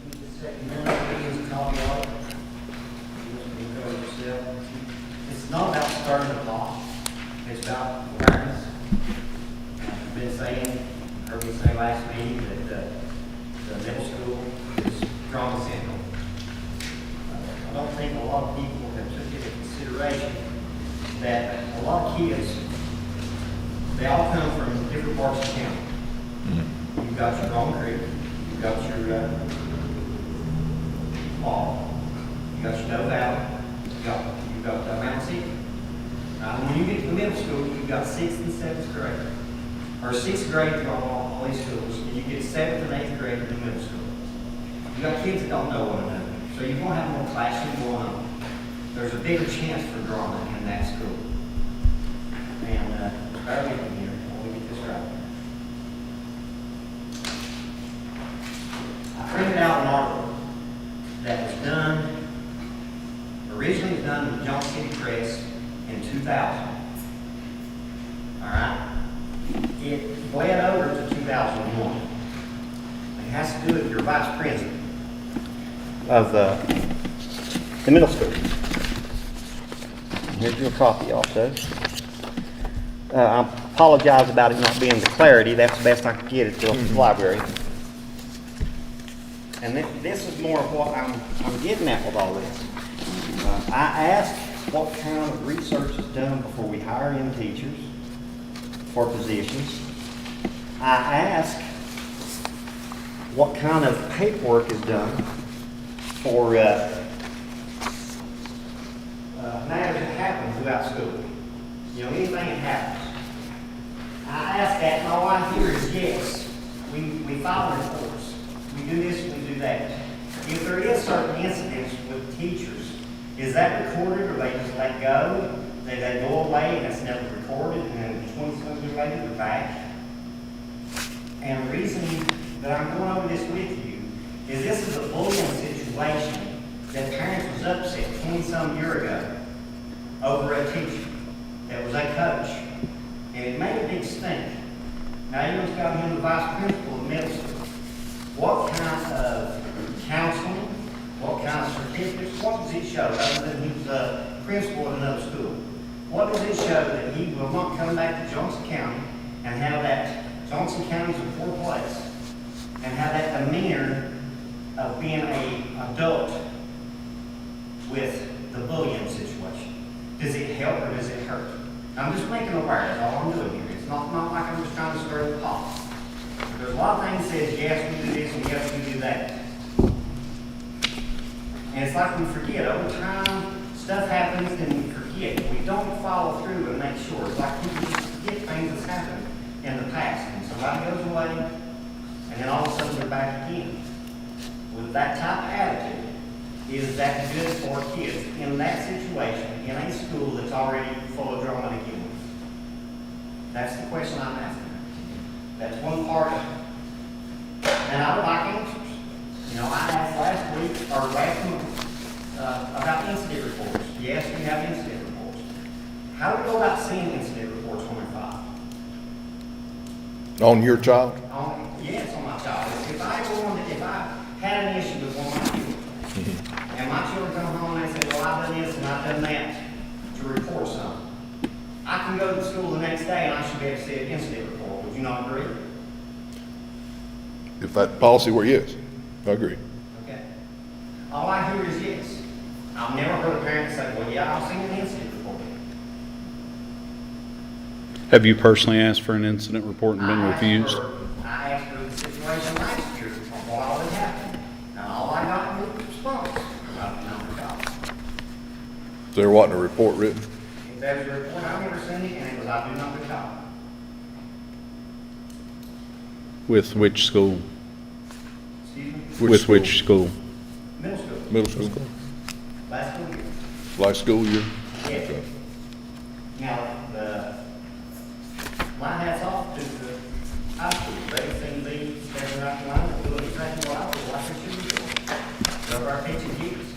You just take a minute, use a copy of it. You just encourage yourself. It's not about starting the clock. It's about awareness. I've been saying, heard me say last meeting that the middle school is trauma central. I don't think a lot of people have took into consideration that a lot of kids, they all come from different parts of town. You've got your Long Creek, you've got your Mall, you've got your Doe Valley, you've got Mount City. When you get to the middle school, you've got 6th and 7th grade. Or 6th grade in all these schools, and you get 7th and 8th grade in the middle school. You've got kids that don't know one another, so you're going to have more clashing going on. There's a bigger chance for drama in that school. And bear with me here, let me get this right. I printed out an article that was done, originally was done in the Johnson City Press in 2000. All right? It bled over to 2001. It has to do with your vice president of the middle school. Here's your copy also. I apologize about it not being the clarity. That's the best I could get at the library. And this is more of what I'm getting at with all this. I asked what kind of research is done before we hire in teachers for positions. I asked what kind of paperwork is done for matters that happen throughout school. You know, anything that happens. I asked that, and all I hear is yes. We file reports. We do this, we do that. If there is certain incidents with teachers, is that recorded or they just let go? They go away and it's never recorded, and then 20 years later they're back? And the reason that I'm going over this with you is this is a bullying situation that parents was upset 20-some years ago over a teacher that was a coach, and it made a big stink. Now everyone's got him the vice principal of middle school. What kind of counsel show, other than he was a principal at another school? What does it show that he will not come back to Johnson County and have that Johnson County's a poor place and have that demeanor of being an adult with the bullying situation? Does it help or does it hurt? I'm just making aware, that's all I'm doing here. It's not like I'm just trying to stir the pot. There's a lot of things that says, yes, we do this and yes, we do that. And it's like we forget, over time, stuff happens and we forget. We don't follow through and make sure. It's like people just forget things that's happened in the past. And somebody goes away, and then all of a sudden they're back again. With that type of attitude, is that good for kids in that situation, in a school that's already full of drama to begin with? That's the question I'm asking. That's one part of it. And I would like answers. You know, I asked last week, or last month, about incident reports. Yes, we have incident reports. How do we go about seeing incident reports when we're filed? On your child? Yes, on my child. If I had an issue with one of my children, and my children come home and they say, well, I've done this and I've done that to report something, I can go to school the next day and I should be able to see an incident report. Would you not agree? If that policy were yes, I agree. Okay. All I hear is yes. I've never heard a parent say, well, yeah, I've seen an incident report. Have you personally asked for an incident report and been refused? I asked for the situation last year on what all had happened, and all I got was a response about the number of dollars. There wasn't a report written? If there's a report, I've never seen it, and it was, I do not recall. With which school? Excuse me? With which school? Middle school. Middle school? Last school year. Last school year? Yes. Okay. Now, my hat's off to the high school. They seem to be standing right in line and doing exactly what I feel like they should be doing. They're our teaching kids.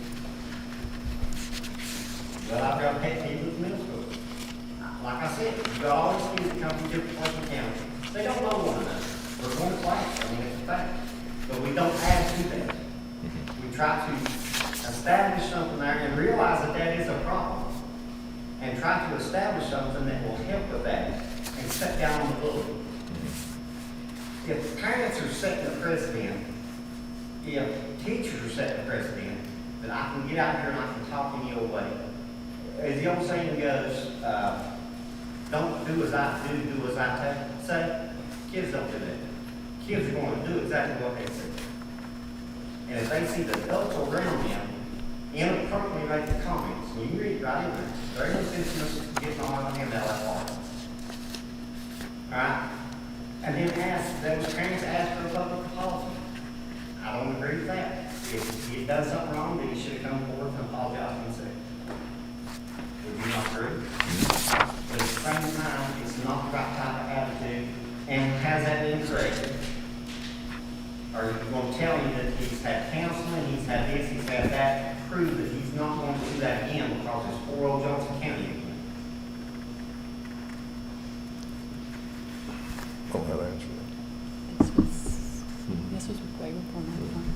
But I've got pet peeves with middle school. Like I said, you've got all these kids that come from different parts of the county. They don't know one another. We're going to class, I mean, it's a fact. But we don't add to that. We try to establish something there and realize that that is a problem. And try to establish something that will help with that and cut down on the bullying. If parents are setting a precedent, if teachers are setting a precedent, that I can get out here and I can talk any old way. As the old saying goes, don't do as I do, do as I say. Kids don't do that. Kids are going to do exactly what they say. And if they see the adults around them inappropriately make the comments, when you read right in there, there ain't no sense in us getting on my hand out like water. Alright? And then those parents ask for a public apology. I don't agree with that. If he had done something wrong, then he should have come forward and apologized himself. Would you not agree? But at the same time, it's not the right type of attitude. And has that been corrected? Are you going to tell me that he's had counseling, he's had this, he's had that, to prove that he's not going to do that again because it's poor old Johnson County again? I don't know how to answer This was way before my time.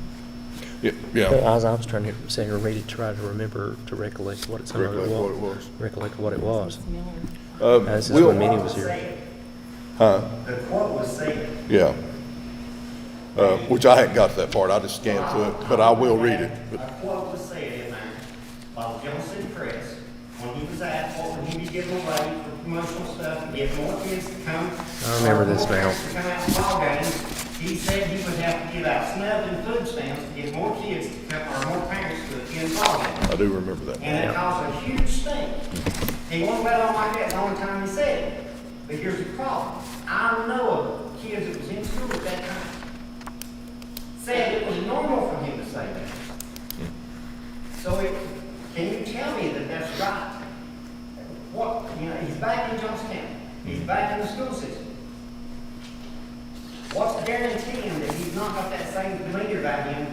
that. Yeah, As I was trying to say or read it, try to remember, to recollect what it sounded recollect what it was. Recollect what it was. Miller. This is We'll- when Minnie was here. Huh? The quote was said. Yeah. Which I hadn't got to that part, I just scanned through it, but I will read it. A quote was said in there by the Johnson City Press, when he was asked what would he be giving away for promotional stuff to get more kids to come. I remember this more now. parents to come out to ball games. He said he would have to give out snub and food stamps to get more kids to come, or more parents to attend ball games. I do remember that. And it caused a huge stink. He wasn't let on like that the only time he said it. But here's the problem. I know of kids that was in school at that time said it was normal for him to say that. So can you tell me that that's right? What, he's back in Johnson County. He's back in the school system. What's guaranteeing that he's not got that same demeanor back in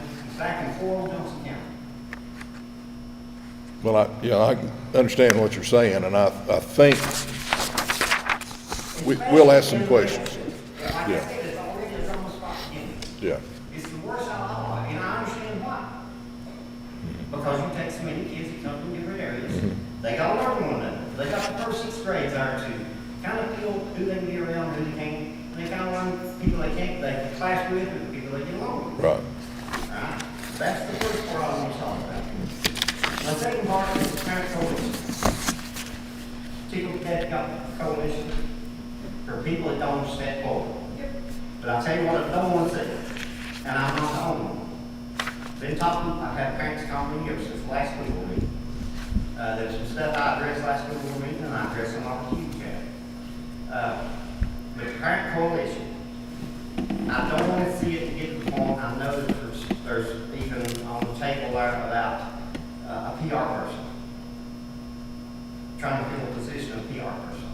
poor old Johnson County? Well, I understand what you're saying, and I think we'll ask some questions. Like I Yeah. said, it's already a drama spot beginning. Yeah. It's the worst out of all, and I understand why. Because you take so many kids that grades are to kind of feel who they can be around, who they can't, and they kind of learn people they can clash with and people they get along with. Right. Alright, that's the first part I want to talk about. The second part is the parent coalition. Tickle Cat got coalition for people that don't step forward. But I'll tell you what I don't want to see, and I'm not the only one. Been talking, I've had parents call me here since last school board meeting. There's some stuff I addressed last school board meeting, and I addressed some on the huge chat. But the parent coalition, I don't want to see it get to the point, I know that there's even on the table there about a PR person. Trying to fill a position of PR person.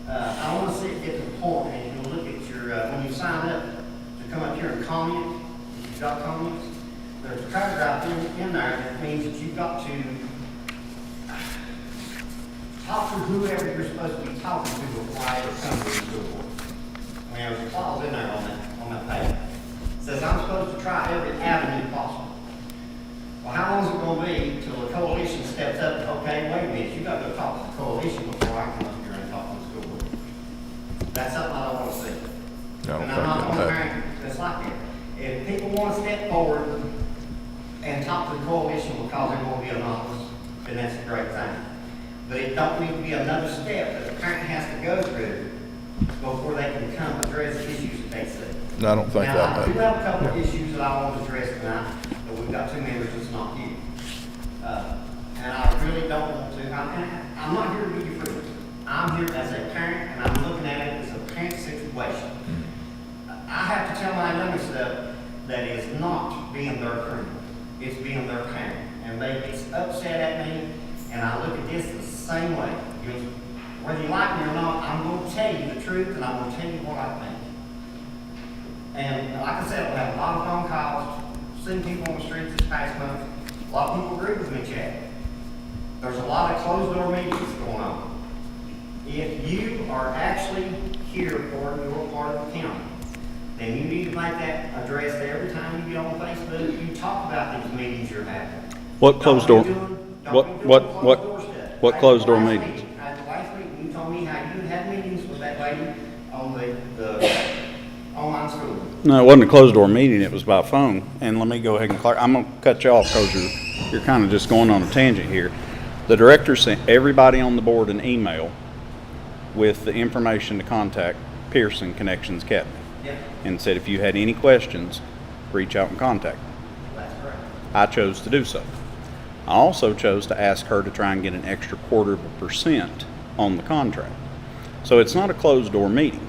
I want to see it get to the point, and you'll look at your, when you sign up to come up here and comment, if you've got comments, there's a paragraph in there that means that you've got to talk to whoever you're supposed to be talking to before I ever come to the school board. I mean, there's a clause in there on that page. It says I'm supposed to try every avenue possible. Well, how long is it going to be till the coalition steps up? Okay, wait a minute, you got to go talk to the coalition before I come up here and talk to the school board. That's something I don't want to see. I don't And think I'm not it'll the only happen. parent that's like that. If people want to step forward and talk to the coalition because they want to be anonymous, then that's a great thing. But it don't need to be another step that the parent has to go through before they can come address the issues that they see. I don't think Now, that I do may. have a couple of issues that I want to address tonight, but we've got two members that's not here. And I really don't want to, I'm not here to be your friend. I'm here as a parent, and I'm looking at it as a parent situation. I have to tell my younger stuff that is not being their friend. It's being their parent. And they get upset at me, and I look at this the same way. Whether you like me or not, I'm going to tell you the truth, and I'm going to tell you what I think. And like I said, we have a lot of phone calls, seen people on the streets this past month. A lot of people agree with me, Chad. There's a lot of closed door meetings going on. If you are actually here for your part of the county, then you need to make that address every time you get on Facebook. You talk about these meetings you're having. What closed door? What closed door At the meetings? last meeting, you told me how you had meetings with that lady on the online school. No, it wasn't a closed door meeting, it was by phone. And let me go ahead and I'm gonna cut you off because you're kind of just going on a tangent here. The director sent everybody on the board an email with the information to contact Pearson Connections Academy. Yep, And said if you had any questions, reach out and contact me. that's correct. I chose to do so. I also chose to ask her to try and get an extra 0.25% on the contract. So it's not a closed door meeting.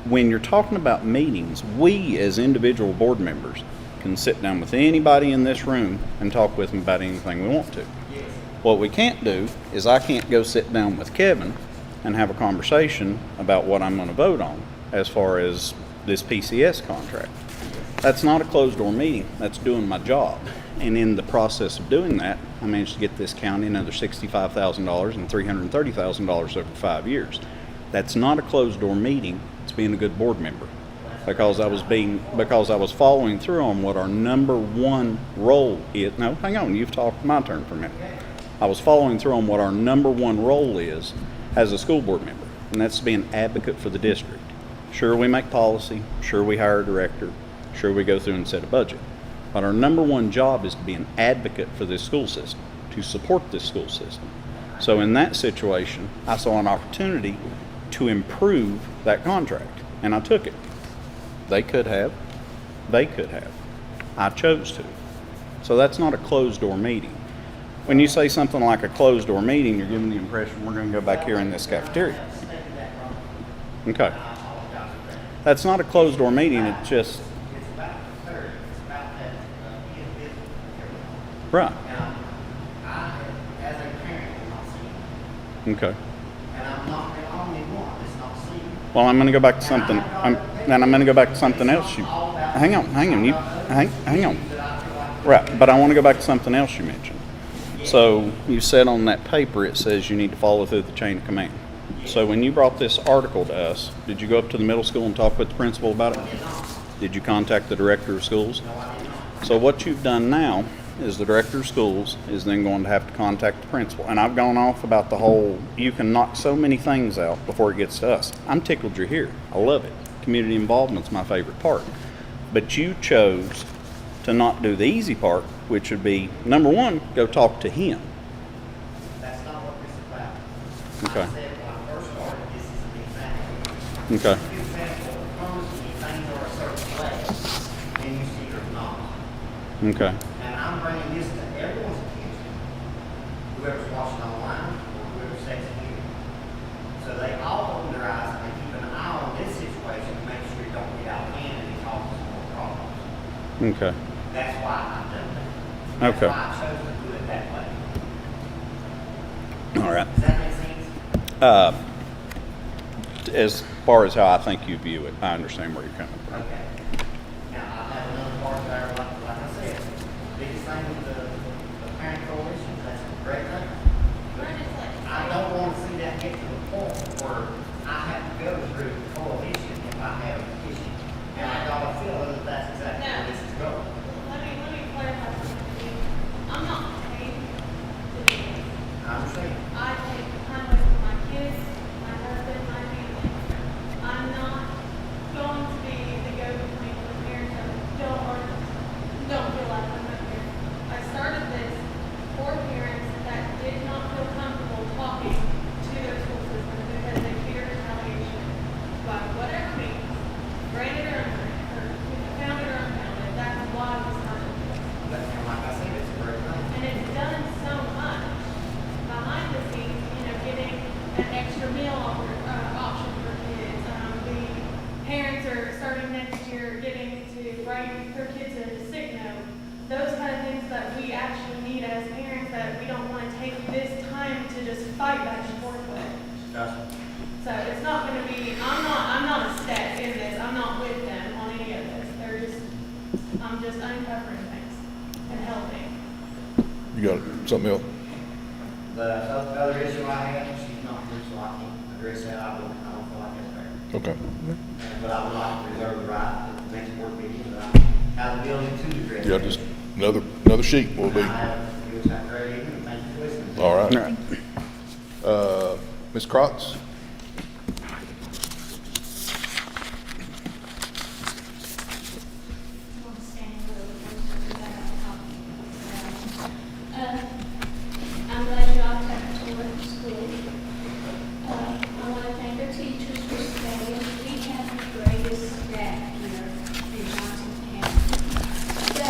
When you're talking about meetings, we as individual board members can sit down with anybody in this room and talk with them about anything we want to. Yes. What we can't do is I can't go sit down with Kevin and have a conversation about what I'm going to vote on as far as this PCS contract. That's not a closed door meeting. That's doing my job. And in the process of doing that, I managed to get this county another $65,000 and $330,000 over 5 years. That's not a closed door meeting. It's being a good board member. Because I was following through on what our number one role is. No, hang on, you've talked my turn for a minute. I was following through on what our number one role is as a school board member, and that's to be an advocate for the district. Sure, we make policy, sure we hire a director, sure we go through and set a budget. But our number one job is to be an advocate for this school system, to support this school system. So in that situation, I saw an opportunity to improve that contract, and I took it. They could have. I chose to. So that's not a closed door meeting. When you say something like a closed door meeting, you're giving the impression we're going to go back here in this cafeteria. Okay. That's not a closed door meeting, it's just, It's about the third, it's about that individual. right, Now, I, as a parent, am not seeing it. okay. And I'm not the only one that's not seeing it. Well, I'm going to go back to something, I'm going to go back to something else hang on, hang on. Right, but I want to go back to something else you mentioned. So you said on that paper, it says you need to follow through the chain of command. So when you brought this article to us, did you go up to the middle school and talk with the principal about it? Did you contact the director of schools? So what you've done now is the director of schools is then going to have to contact the principal. And I've gone off about the whole, you can knock so many things out before it gets to us. I'm tickled you're here. I love it. Community involvement's my favorite part. But you chose to not do the easy part, which would be, number one, go talk to him. That's not what this is about. Okay. I said when I first started, this is an example. Okay. This is an example of comes when things are a certain way, and you see there's not. Okay. And I'm bringing this to everyone's attention, whoever's watching online or whoever's sitting here. So they all open their eyes and keep an eye on this situation to make sure it don't get out of hand and it causes more problems. Okay. That's why I've done that. Okay. That's why I chose to do it that way. All right. Does that make sense? As far as how I think you view it, I understand where you're coming from. Okay. Now, I have another part there, like I said, biggest thing with the parent coalition, that's a great thing. But I don't want to see that get to the point where I have to go through the coalition if I have an issue. And I got a feeling that that's exactly where this is going. Let me clarify something for you. I'm not paid to do this. I understand. I take time away from my kids, my husband, my family. I'm not going to be the go-between for parents that don't feel like I'm not here. I started this for parents that did not feel comfortable talking to their school system because they feared retaliation by whatever means, granted or ungranted, or founded or unfounded. That's why we started this. And like I said, it's a great thing. And it's done so much behind the scenes, getting an extra meal option for kids. The parents are starting next year getting to write their kids a sick note. Those kind of things that we actually need as parents that we don't want to take this time to just fight back and forth with. Gotcha. So it's not going to be, I'm not a step in this. I'm not with them on any of this. I'm just uncovering things and helping. You got something else? The other issue I have, she's not here, so I can't address that. I don't feel like that's fair. Okay. But I would like to reserve the right at the next board meeting that I have the ability to address. Yeah, just another sheet will be. I have, you have a great evening, thank you for listening. All right. All right. Ms. Crotts? I'm glad you all took to work for school. I want to thank our teachers for staying. We have the greatest staff here in Johnson County. But I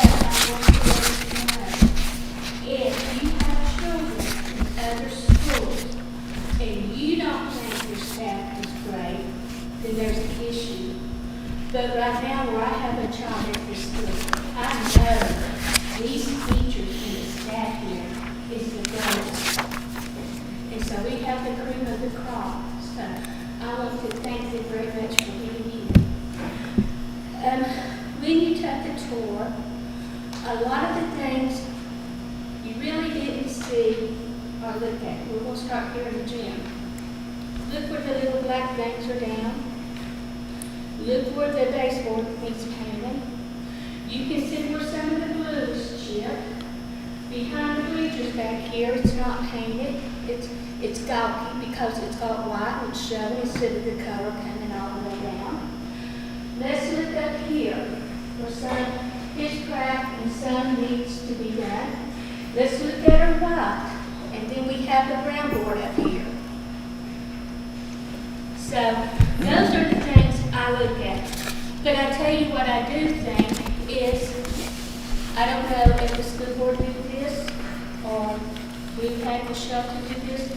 want to let you know, if you have children in other schools and you don't think your staff is great, then there's an issue. But right now, where I have a child at this school, I know these teachers and the staff here is the greatest. And so we have the cream of the crop. So I want to thank them very much for being here. When you took the tour, a lot of the things you really didn't see or look at. We're going to start here in the gym. Look where the little black things are down. Look where the baseboard needs painted. You can see where some of the glue is chipped. Behind the bleachers back here, it's not painted. It's gawky because it's got white and showing instead of the color coming all the way down. Let's look up here where some is cracked and some needs to be done. Let's look at our white. And then we have the brown board up here. So those are the things I look at. But I tell you what I do think is, I don't know if the school board did this or we had the shelter do this,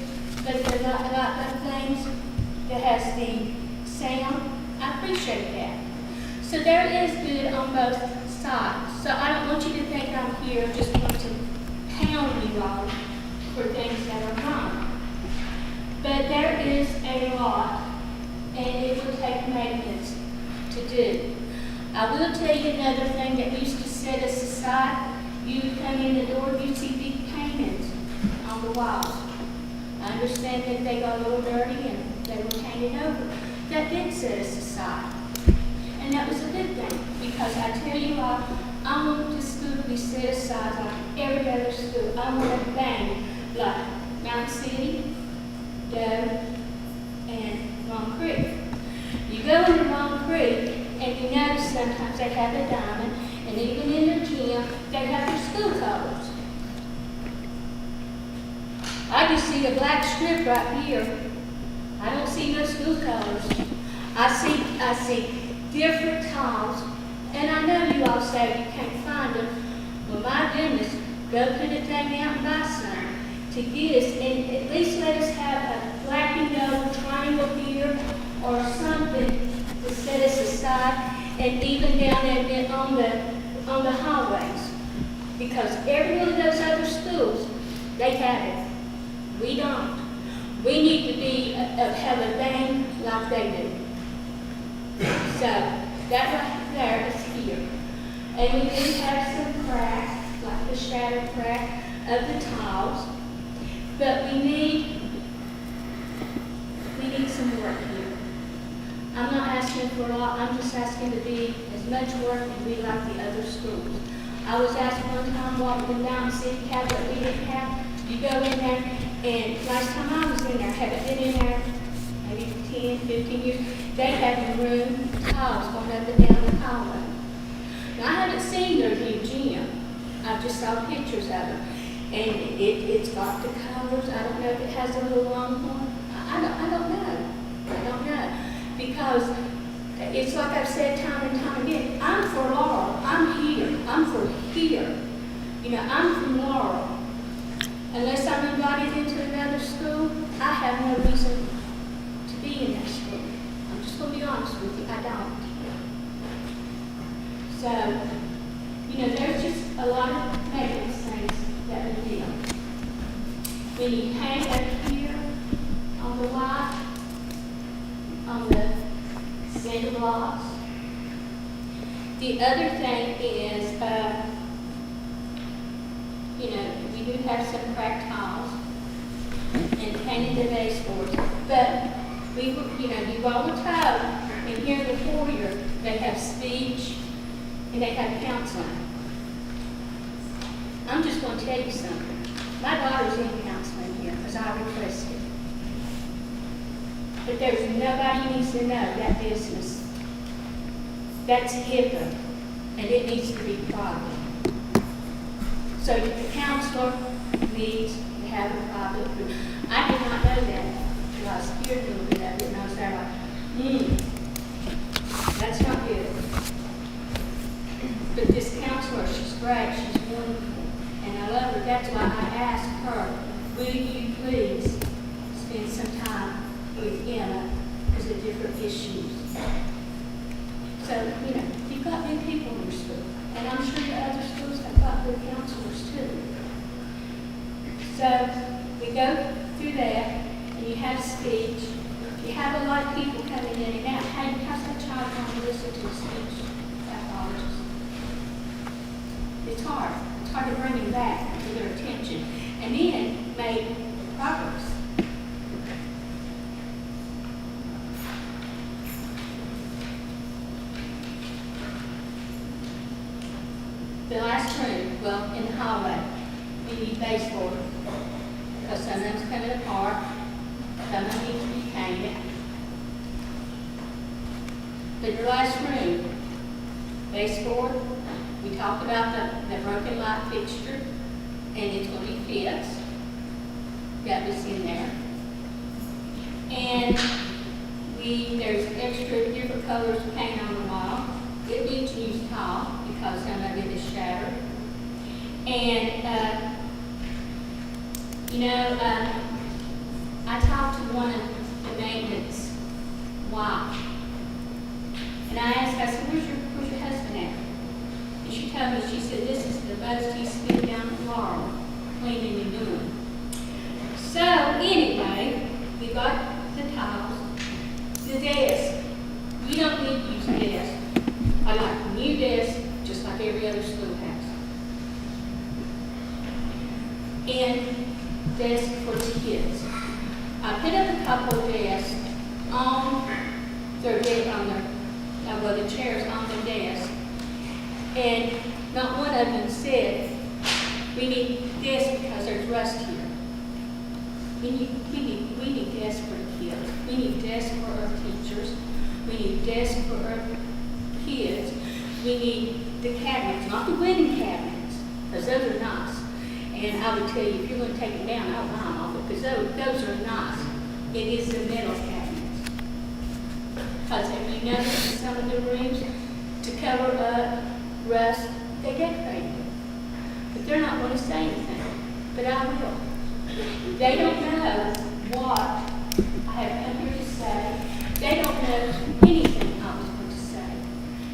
but there are a lot of things that has the sound. I appreciate that. So there is good on both sides. So I don't want you to think I'm here just want to pound you all for things that are wrong. But there is a lot, and it will take maintenance to do. I will tell you another thing that used to set us aside. You come in the door, you see big paintings on the walls. I understand that they got a little dirty and they were painted over. That did set us aside. And that was a good thing, because I tell you all, I want this school to be set aside like every other school. I want a thing like Mountain City, Doe, and Long Creek. You go into Long Creek, and you notice sometimes they have a diamond, and even in their gym, they have their school colors. I just see a black strip right here. I don't see no school colors. I see different tiles, and I know you all say you can't find them. Well, my goodness, go put a thing out and buy some to get us, and at least let us have a black and yellow triangle here or something to set us aside, and even down there on the highways, because every one of those other schools, they have it. We don't. We need to have a thing like they do. So that right there is here, and we do have some cracks, like the shadow crack of the tiles, but we need some work here. I'm not asking for a lot. I'm just asking to be as much work and be like the other schools. I was asked one time what the Mountain City cabinet we didn't have. You go in there, and last time I was in there, haven't been in there maybe 10, 15 years, they had the room tiles going up and down the hallway. Now, I haven't seen their new gym. I just saw pictures of it. And it's got the colors. I don't know if it has a little longhorn. I don't know. Because it's like I've said time and time again, I'm for Laurel. I'm here. I'm for here. You know, I'm from Laurel. Unless I'm invited into another school, I have no reason to be in that school. I'm just going to be honest with you, I don't. So, you know, there's just a lot of maintenance things that we do. When you hang up here on the light, on the cinder blocks. The other thing is, you know, we do have some cracked tiles and painted the baseboards, but we were, you know, you roll the tub, and here in the foyer, they have speech and they have counseling. I'm just going to tell you something. My daughter's in counseling here because I requested. But there's nobody needs to know that business. That's HIPAA, and it needs to be private. So the counselor needs to have a private group. I did not know that until I was here a little bit of it, and I was there like, that's not good. But this counselor, she's great, she's wonderful, and I love her. That's why I asked her, will you please spend some time with Emma because of different issues. So, you know, you've got good people in your school, and I'm sure the other schools have got good counselors too. So we go through that, and you have speech. You have a lot of people coming in and out. How's that child going to listen to a speech pathologist? It's hard. It's hard to bring them back to their attention, and then make progress. The last room, well, in the hallway, we need baseboard, because some of them's coming apart, some of them need to be painted. But the last room, baseboard, we talked about the broken light fixture, and it's going to be fixed. That was in there. And there's extra different colors of paint on the wall. It needs to use tile because some of it is shattered. And, I talked to one of the maintenance wife. And I asked, I said, where's your husband at? And she told me, she said, this is the most he spent down at Laurel, cleaning and doing. So, anyway, we got the tiles. The desk. You don't need to use a desk. I like a new desk, just like every other schoolhouse. And desk for the kids. I put up a couple of desks on their bed, the chairs on their desk. And not one of them said, we need this because there's rust here. We need desks for the kids. We need desks for our teachers. We need desks for our kids. We need the cabinets, not the wooden cabinets, because those are nice. And I would tell you, if you're going to take them down, I'll buy them off, because those are nice. It is the metal cabinets. Because have you noticed in some of the rooms, to cover up rust, they decorate it. But they're not going to say anything. But I will. They don't know what I have come here to say. They don't know anything I was going to say.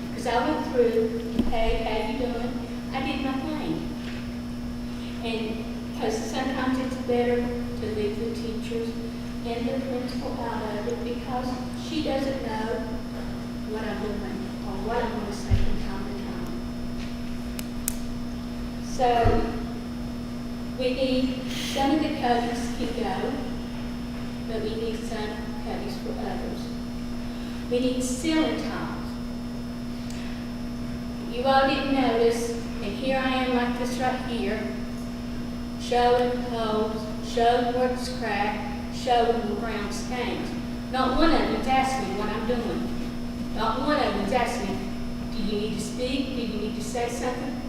Because I went through, hey, how you doing? I did my thing. And because sometimes it's better to leave the teachers and the principal out of it, because she doesn't know what I'm doing or what I'm going to say from time to time. So we need, some of the cubbies can go, but we need some cubbies for others. We need ceiling tiles. You all didn't notice, and here I am like this right here, showing holes, showing where it's cracked, showing the brown stains. Not one of them's asking me what I'm doing. Not one of them's asking me, do you need to speak? Do you need to say something?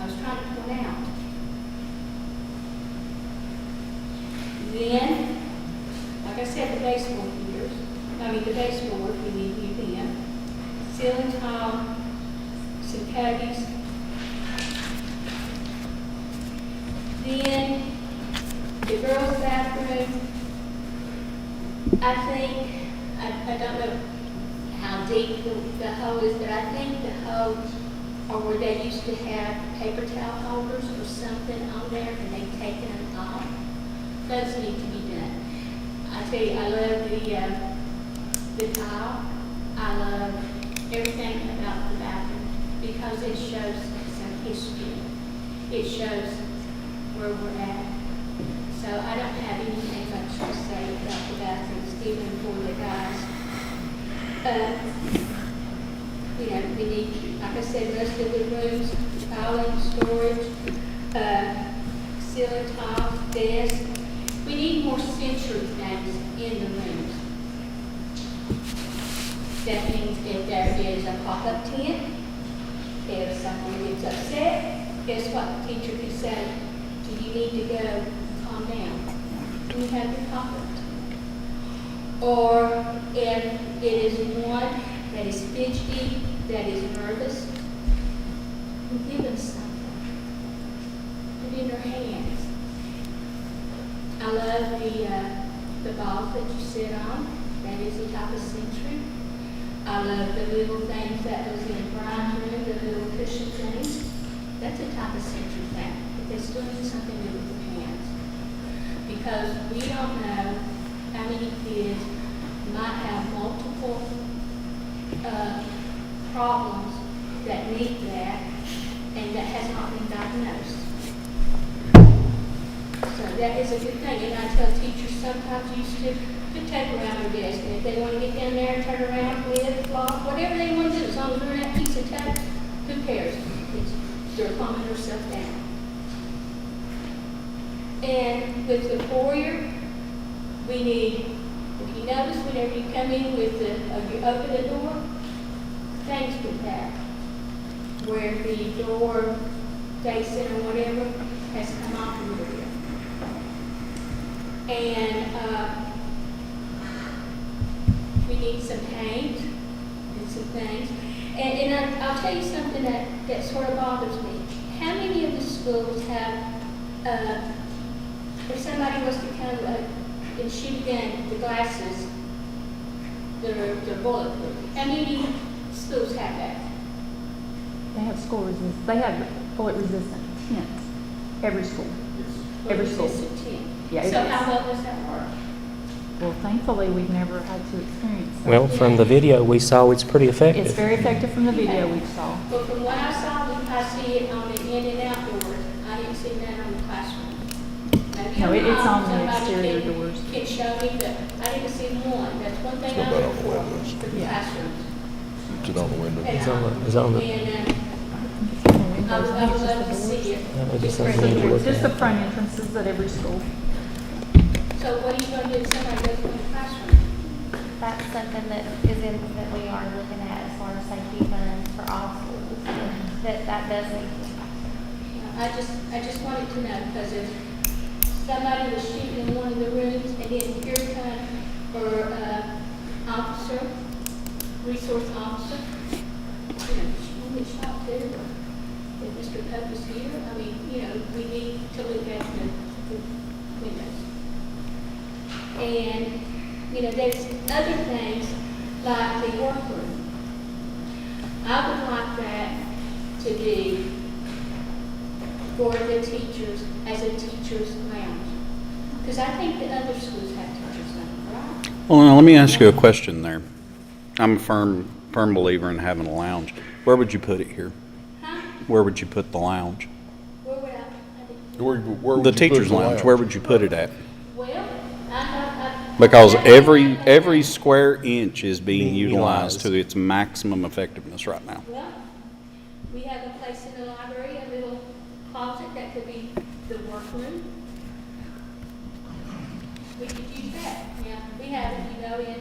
I was trying to point out. Then, like I said, the baseboard heaters, the baseboard, we need new them. Ceiling tile, some cubbies. Then, the girls' bathroom, I think, I don't know how deep the hole is, but I think the holes are where they used to have paper towel holders or something on there, and they've taken them off. Those need to be done. I tell you, I love the tile. I love everything about the bathroom because it shows some history. It shows where we're at. So I don't have anything much to say about the bathrooms, even for the guys. We need, like I said, most of the rooms, tiling, storage, ceiling tiles, desks. We need more sensory things in the rooms. That means if there is a pop-up tent, if someone gets upset, guess what? The teacher can say, do you need to go calm down? And you have your pop-up tent. Or if it is one that is fidgety, that is nervous, we give them something. Put it in their hands. I love the balls that you sit on. That is a type of sensory. I love the little things that was in Brian's room, the little cushion things. That's a type of sensory thing. But they still need something to do with their hands. Because we don't know how many kids might have multiple problems that need that and that has not been diagnosed. So that is a good thing. And I tell teachers sometimes used to put tape around their desk, and if they want to get down there and turn around, flip, flop, whatever they want to do, as long as they're in that piece of tape, who cares? They're calming themselves down. And with the foyer, we need, if you notice, whenever you come in with you open the door, things with that, where the door facing or whatever has come off a little bit. And we need some paint and some things. And I'll tell you something that sort of bothers me. How many of the schools have, if somebody was to come and shoot gun, the glasses, they're bulletproof. How many schools have that? They have they have bullet resistant tents. Every school. Every school. Resistant tent. Yeah. So how well does that work? Well, thankfully, we've never had to experience that. Well, from the video we saw, it's pretty effective. It's very effective from the video we saw. But from what I saw, I see it on the in and out doors. I didn't see that on the classroom. No, it's on the exterior doors. Can show me, but I didn't see one. That's one thing I look for the classrooms. Is it on the window? It's on the And those. I think it's love to just the see doors. it. That would be something we need to look Just the at. front entrances at every school. So what are you gonna do if somebody goes in the classroom? That's something that that we are looking at as far as safety funds for all schools. That does need to. I just wanted to know, because if somebody was shooting in one of the rooms and then here come, or, officer, resource officer, you know, she won't get shot too, or if Mr. Pope is here, I mean, you know, we need to look at the windows. And, you know, there's other things like the workroom. I would like that to be for the teachers as a teacher's lounge. Because I think the other schools have teachers' lounge, right? Well, now let me ask you a question there. I'm a firm believer in having a lounge. Where would you put it here? Huh? Where would you put the lounge? Where would I Where would The you put teacher's lounge, where would you put it at? well, I Because every square inch is being utilized utilized. to its maximum effectiveness right now. well, we have a place in the library, a little closet that could be the workroom. We could use that, yeah, we have it, you know, in,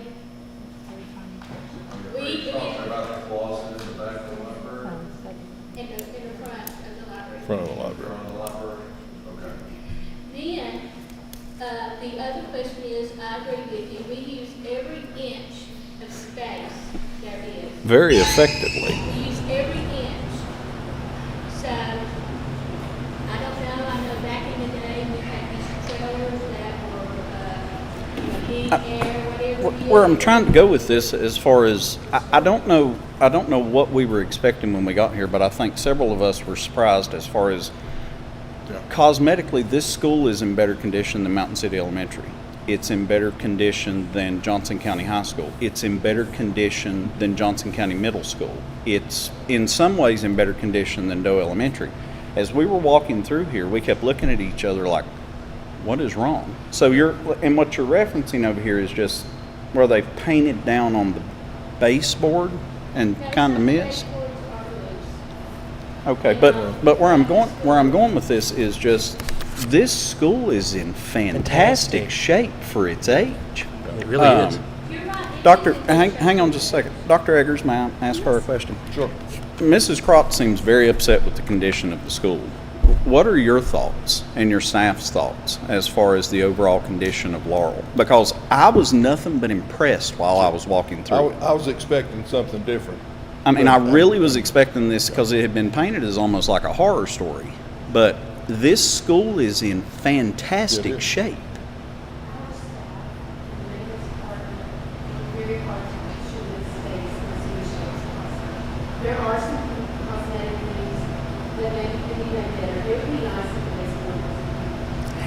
You're talking about the closet in the back of the library? in the front of the library. Front of the library. Front of the library? Okay. Then, the other question is, I agree with you, we use every inch of space there is. Very effectively. We use every inch. So, I don't know, I know back in the day, we had these trailers that were, heat, air, whatever. Where I'm trying to go with this, as far as I don't know what we were expecting when we got here, but I think several of us were surprised as far as cosmetically, this school is in better condition than Mountain City Elementary. It's in better condition than Johnson County High School. It's in better condition than Johnson County Middle School. It's in some ways in better condition than Doe Elementary. As we were walking through here, we kept looking at each other like, what is wrong? So and what you're referencing over here is just where they've painted down on the baseboard and kind of missed. Okay, but where I'm going with this is just this school is in fantastic shape for its age. It really is. Doctor, hang on just a second. Dr. Eggers, may I ask her a question? Sure. Mrs. Crop seems very upset with the condition of the school. What are your thoughts and your staff's thoughts as far as the overall condition of Laurel? Because I was nothing but impressed while I was walking through it. I was expecting something different. I mean, I really was expecting this because it had been painted as almost like a horror story. But this school is in fantastic shape. There are some cosmetic things that make it even better. It would be nice if it was more.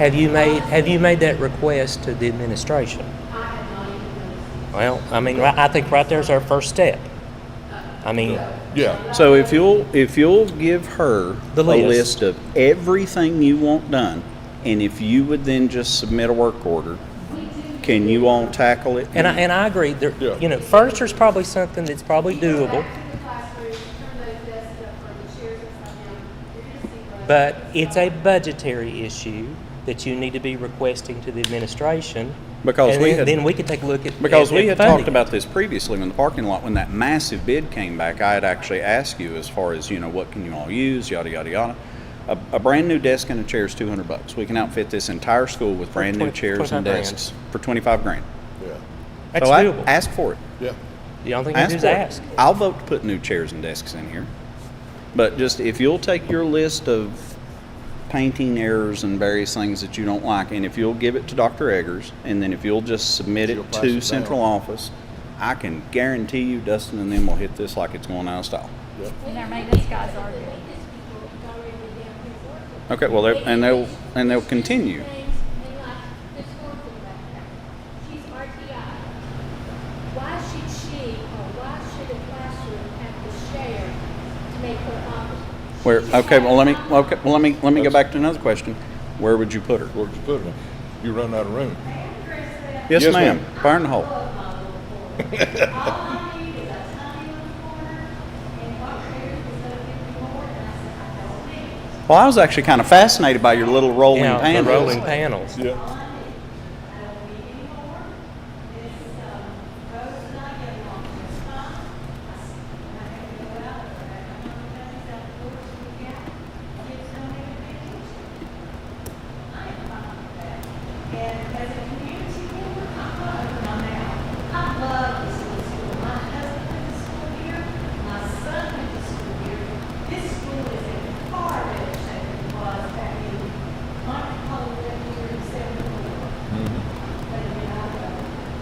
Have you made that request to the administration? I have not even noticed. Well, I mean, I think right there's our first step. I mean, Yeah. So if you'll give her The a list. list of everything you want done, and if you would then just submit a work order, can you all tackle it? and I agree. There, Yeah. you know, furniture's probably something that's probably Go doable, back to the classroom, turn those desks up or the chairs upside down. You're gonna see rust. but it's a budgetary issue that you need to be requesting to the administration. Because and we then, had- then we can take a look at Because we at had funding talked about this previously in the parking lot when that massive bid came back. I had actually asked you as far as, what can you all use, yada, yada, yada. A brand new desk and a chair is $200. We can outfit this entire school with brand new 20 chairs and 25 grand. desks for $25,000. Yeah. That's So doable. ask for it. Yeah. The only thing you Ask do is for it. ask. I'll vote to put new chairs and desks in here. But just if you'll take your list of painting errors and various things that you don't like, and if you'll give it to Dr. Eggers, and then if you'll just submit She'll it pass to it central down. office, I can guarantee you Dustin and them will hit this like it's going out of style. Yeah. And our maintenance guys are good. Okay, well, they'll continue. Things, and like this worker back there, she's RTI. Why should she, or why should a classroom have to share to make her office? Where? Okay, well let me go back to another question. Where would you put her? Where'd you put it? You run out of room. Yes, Yes, ma'am. ma'am. Fire in the hole. All I need is a tiny little corner, and what chairs was gonna fit me more, and I said, I don't Well, I was actually kind of fascinated by your little rolling Yeah, the panels. rolling panels. Yeah. And as a community member, I'm not opening my mouth. I love this little school. My husband went to school here. My son went to school here. This school is in far better shape than it was back in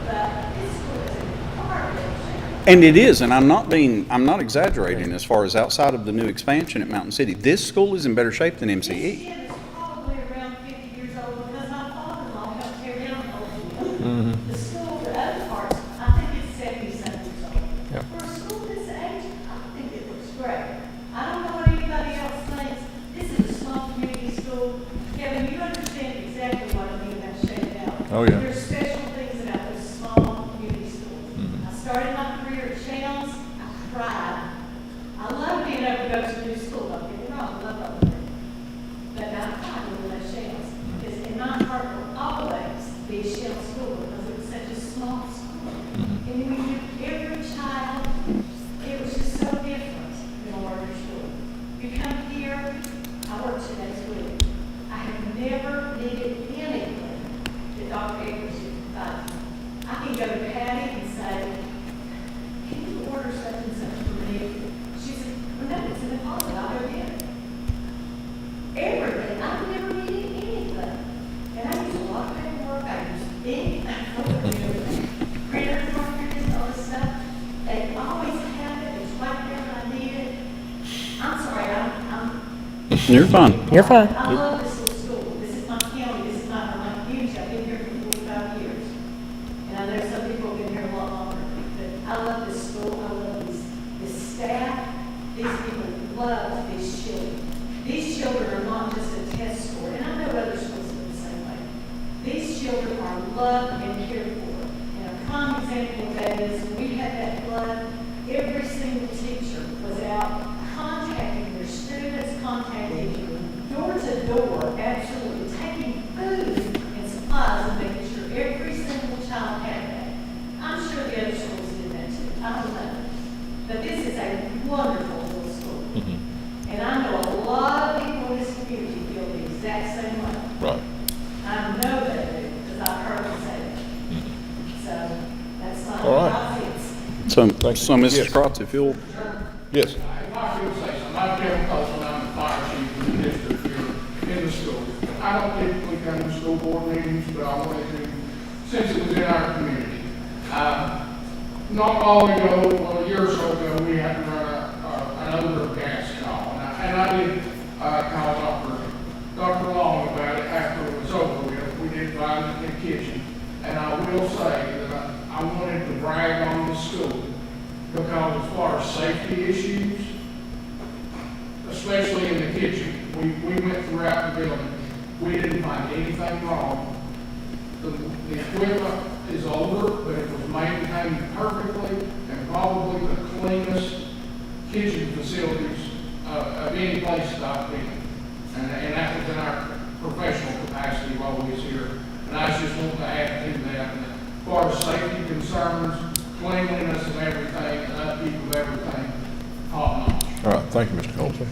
but this school is in far better shape. And it is, and I'm not exaggerating as far as outside of the new expansion at Mountain City. This school is in better shape than This MCE. kid is probably around 50 years old because my father-in-law helped tear down the old one. The school, the other parts, I think it's 70-something years old. Yeah. For a school this age, I think it looks great. I don't know what anybody else thinks. This is a small community school. Kevin, you understand exactly what I mean about shaded out. Oh, yeah. There's special things about those small community schools. I started my career at Shells. I cried. I love being able to go to a new school. Don't get me wrong, I love all of it. But I cried when I left Shells. Because in my heart will always be Shells School because it was such a small school. And we knew every child, it was just so different than a larger school. You come here, I work 2 days a week. I have never needed anything that Dr. Eggers should provide. I can go to Patty and say, can you order such and such for me? She said, well, no, it's in the closet, I'll go get it. Everything, I've never needed anything. And I use a lot of paperwork, I use ink, printers, markers, all this stuff. They always have it, it's right there when I need it. I'm sorry, You're fine. You're fine. I love this little school. This is my county. This is my community. I've been here for 45 years. And I know some people have been here a lot longer. But I love this school. I love this staff. These people love these children. These children are not just a test score. And I know other schools are the same way. These children are loved and cared for. And a prime example of that is when we had that flood, every single teacher was out contacting their students, contacting door to door, absolutely taking food and supplies and making sure every single child had that. I'm sure the other schools did that too. I don't know. But this is a wonderful little school. And I know a lot of people in this community feel the exact same way. Right. I know they do because I've heard them say that. So that's my All right. thoughts. So, Yes. Mrs. Kratz, if you'll, Yes. If I could say something, I came across when I'm the fire chief in the district here in the school. I don't typically come to school board meetings, but I wanted to, since it was in our community. Not long ago, well, a year or so ago, we had to run an odor gas call. And I did call Dr. Long about it after it was over with. We did find it in the kitchen. And I will say that I wanted to brag on the school because as far as safety issues, especially in the kitchen, we went throughout the building. We didn't find anything wrong. The equipment is older, but it was maintained perfectly and probably the cleanest kitchen facilities of any place that I've been. And that was in our professional capacity while we was here. And I just want to add to that. As far as safety concerns, cleanliness and everything, and upkeep of everything, top notch. All right, thank you, Mr. Colton.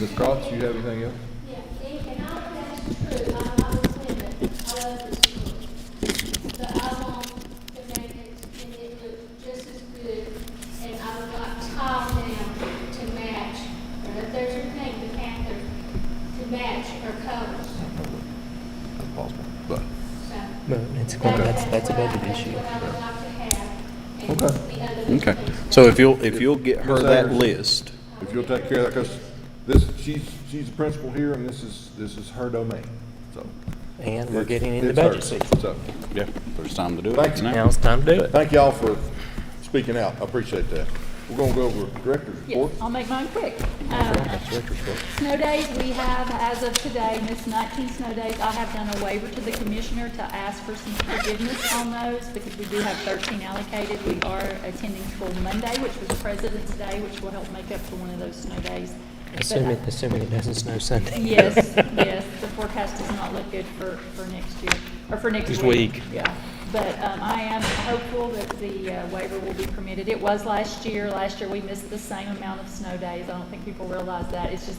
Ms. Kratz, you have anything else? Yeah, and I would ask true, I was with it, I love this school. But I want to make it, and it look just as good, and I would like tile down to match, or if there's a thing, the Panthers, to match our colors, That's possible, but. so. But it's going, that's a budget issue. That's what I would like to have. And Okay. the other okay. things. So if you'll get her Ms. that Ayers. list. If you'll take care of that, because she's the principal here, and this is her domain, so. And we're getting into It's budget hers. season. So, Yeah, there's time to do it. Thank you. Now it's time to do it. thank y'all for speaking out, I appreciate that. We're gonna go over director's Yes, report. I'll make mine quick. That's director's report. Snow days, we have, as of today, missed 19 snow days. I have done a waiver to the commissioner to ask for some forgiveness on those because we do have 13 allocated. We are attending school Monday, which was President's Day, which will help make up for one of those snow days. Assuming it doesn't snow Sunday. Yes, yes, the forecast does not look good for next year, or for next This week. week. Yeah, but I am hopeful that the waiver will be permitted. It was last year. Last year, we missed the same amount of snow days. I don't think people realize that. It's just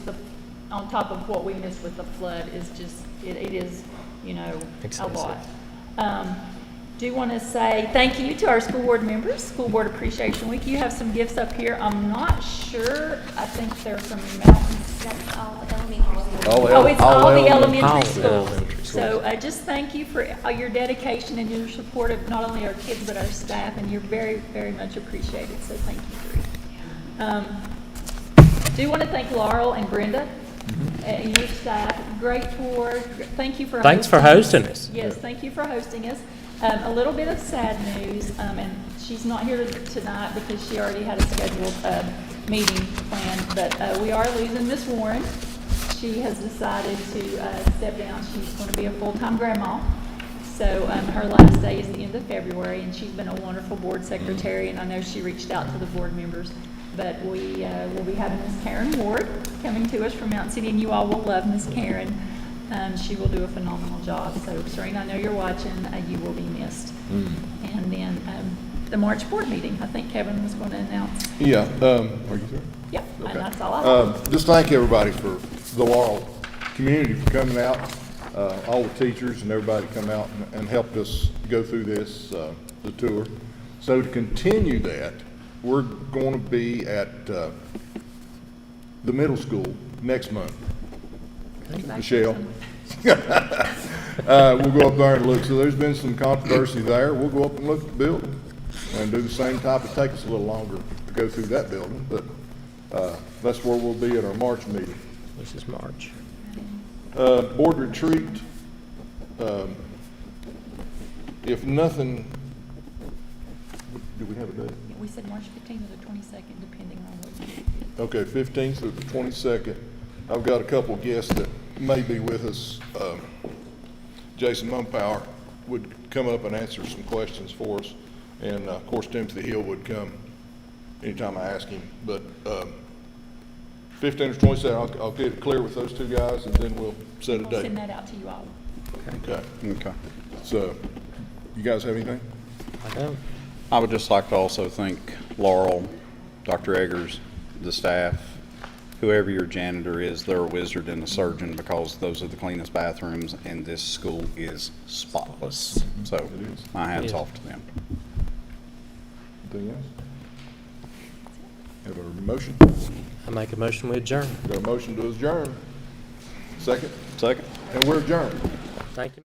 on top of what we missed with the flood is just, it is, a Excessive. lot. Do want to say thank you to our school board members, School Board Appreciation Week. You have some gifts up here. I'm not sure. I think they're from Mountain. That's all elementary school. Oh, it's all the elementary All the schools. elementary schools. So just thank you for your dedication and your support of not only our kids, but our staff, and you're very, very much appreciated. So thank you. Do want to thank Laurel and Brenda and your staff. Great tour. Thank you for Thanks for hosting us. Yes, thank you for hosting us. A little bit of sad news, and she's not here tonight because she already had a scheduled meeting planned, but we are losing Miss Warren. She has decided to step down. She's going to be a full-time grandma. So her last day is the end of February, and she's been a wonderful board secretary, and I know she reached out to the board members. But we will be having Miss Karen Ward coming to us from Mount City, and you all will love Miss Karen. She will do a phenomenal job. So, Serena, I know you're watching. You will be missed. And then the March board meeting, I think Kevin was going to announce. Yeah, are you there? Yeah, Okay. and that's all I have. Just thank everybody for the Laurel community for coming out, all the teachers and everybody come out and helped us go through this, the tour. So to continue that, we're going to be at the middle school next month. Michelle. We'll go up there and look. So there's been some controversy there. We'll go up and look at the building and do the same type. It'll take us a little longer to go through that building, but that's where we'll be at our March meeting. This is March. Board retreat. If nothing, do we have a date? We said March 15th or the 22nd, depending on what. Okay, 15th or the 22nd. I've got a couple of guests that may be with us. Jason Mumpower would come up and answer some questions for us. And of course, Timothy Hill would come anytime I ask him. But 15th or 22nd, I'll get it clear with those two guys, and then we'll set a I'll date. send that out to you all. Okay. So, you guys have anything? I don't. I would just like to also thank Laurel, Dr. Eggers, the staff, whoever your janitor is. They're a wizard and a surgeon, because those are the cleanest bathrooms, and this school is spotless. So my hat's off to them. Anything else? Have a motion? I make a motion we adjourn. Got a motion to adjourn. Second? Second. And we're adjourned. Thank you.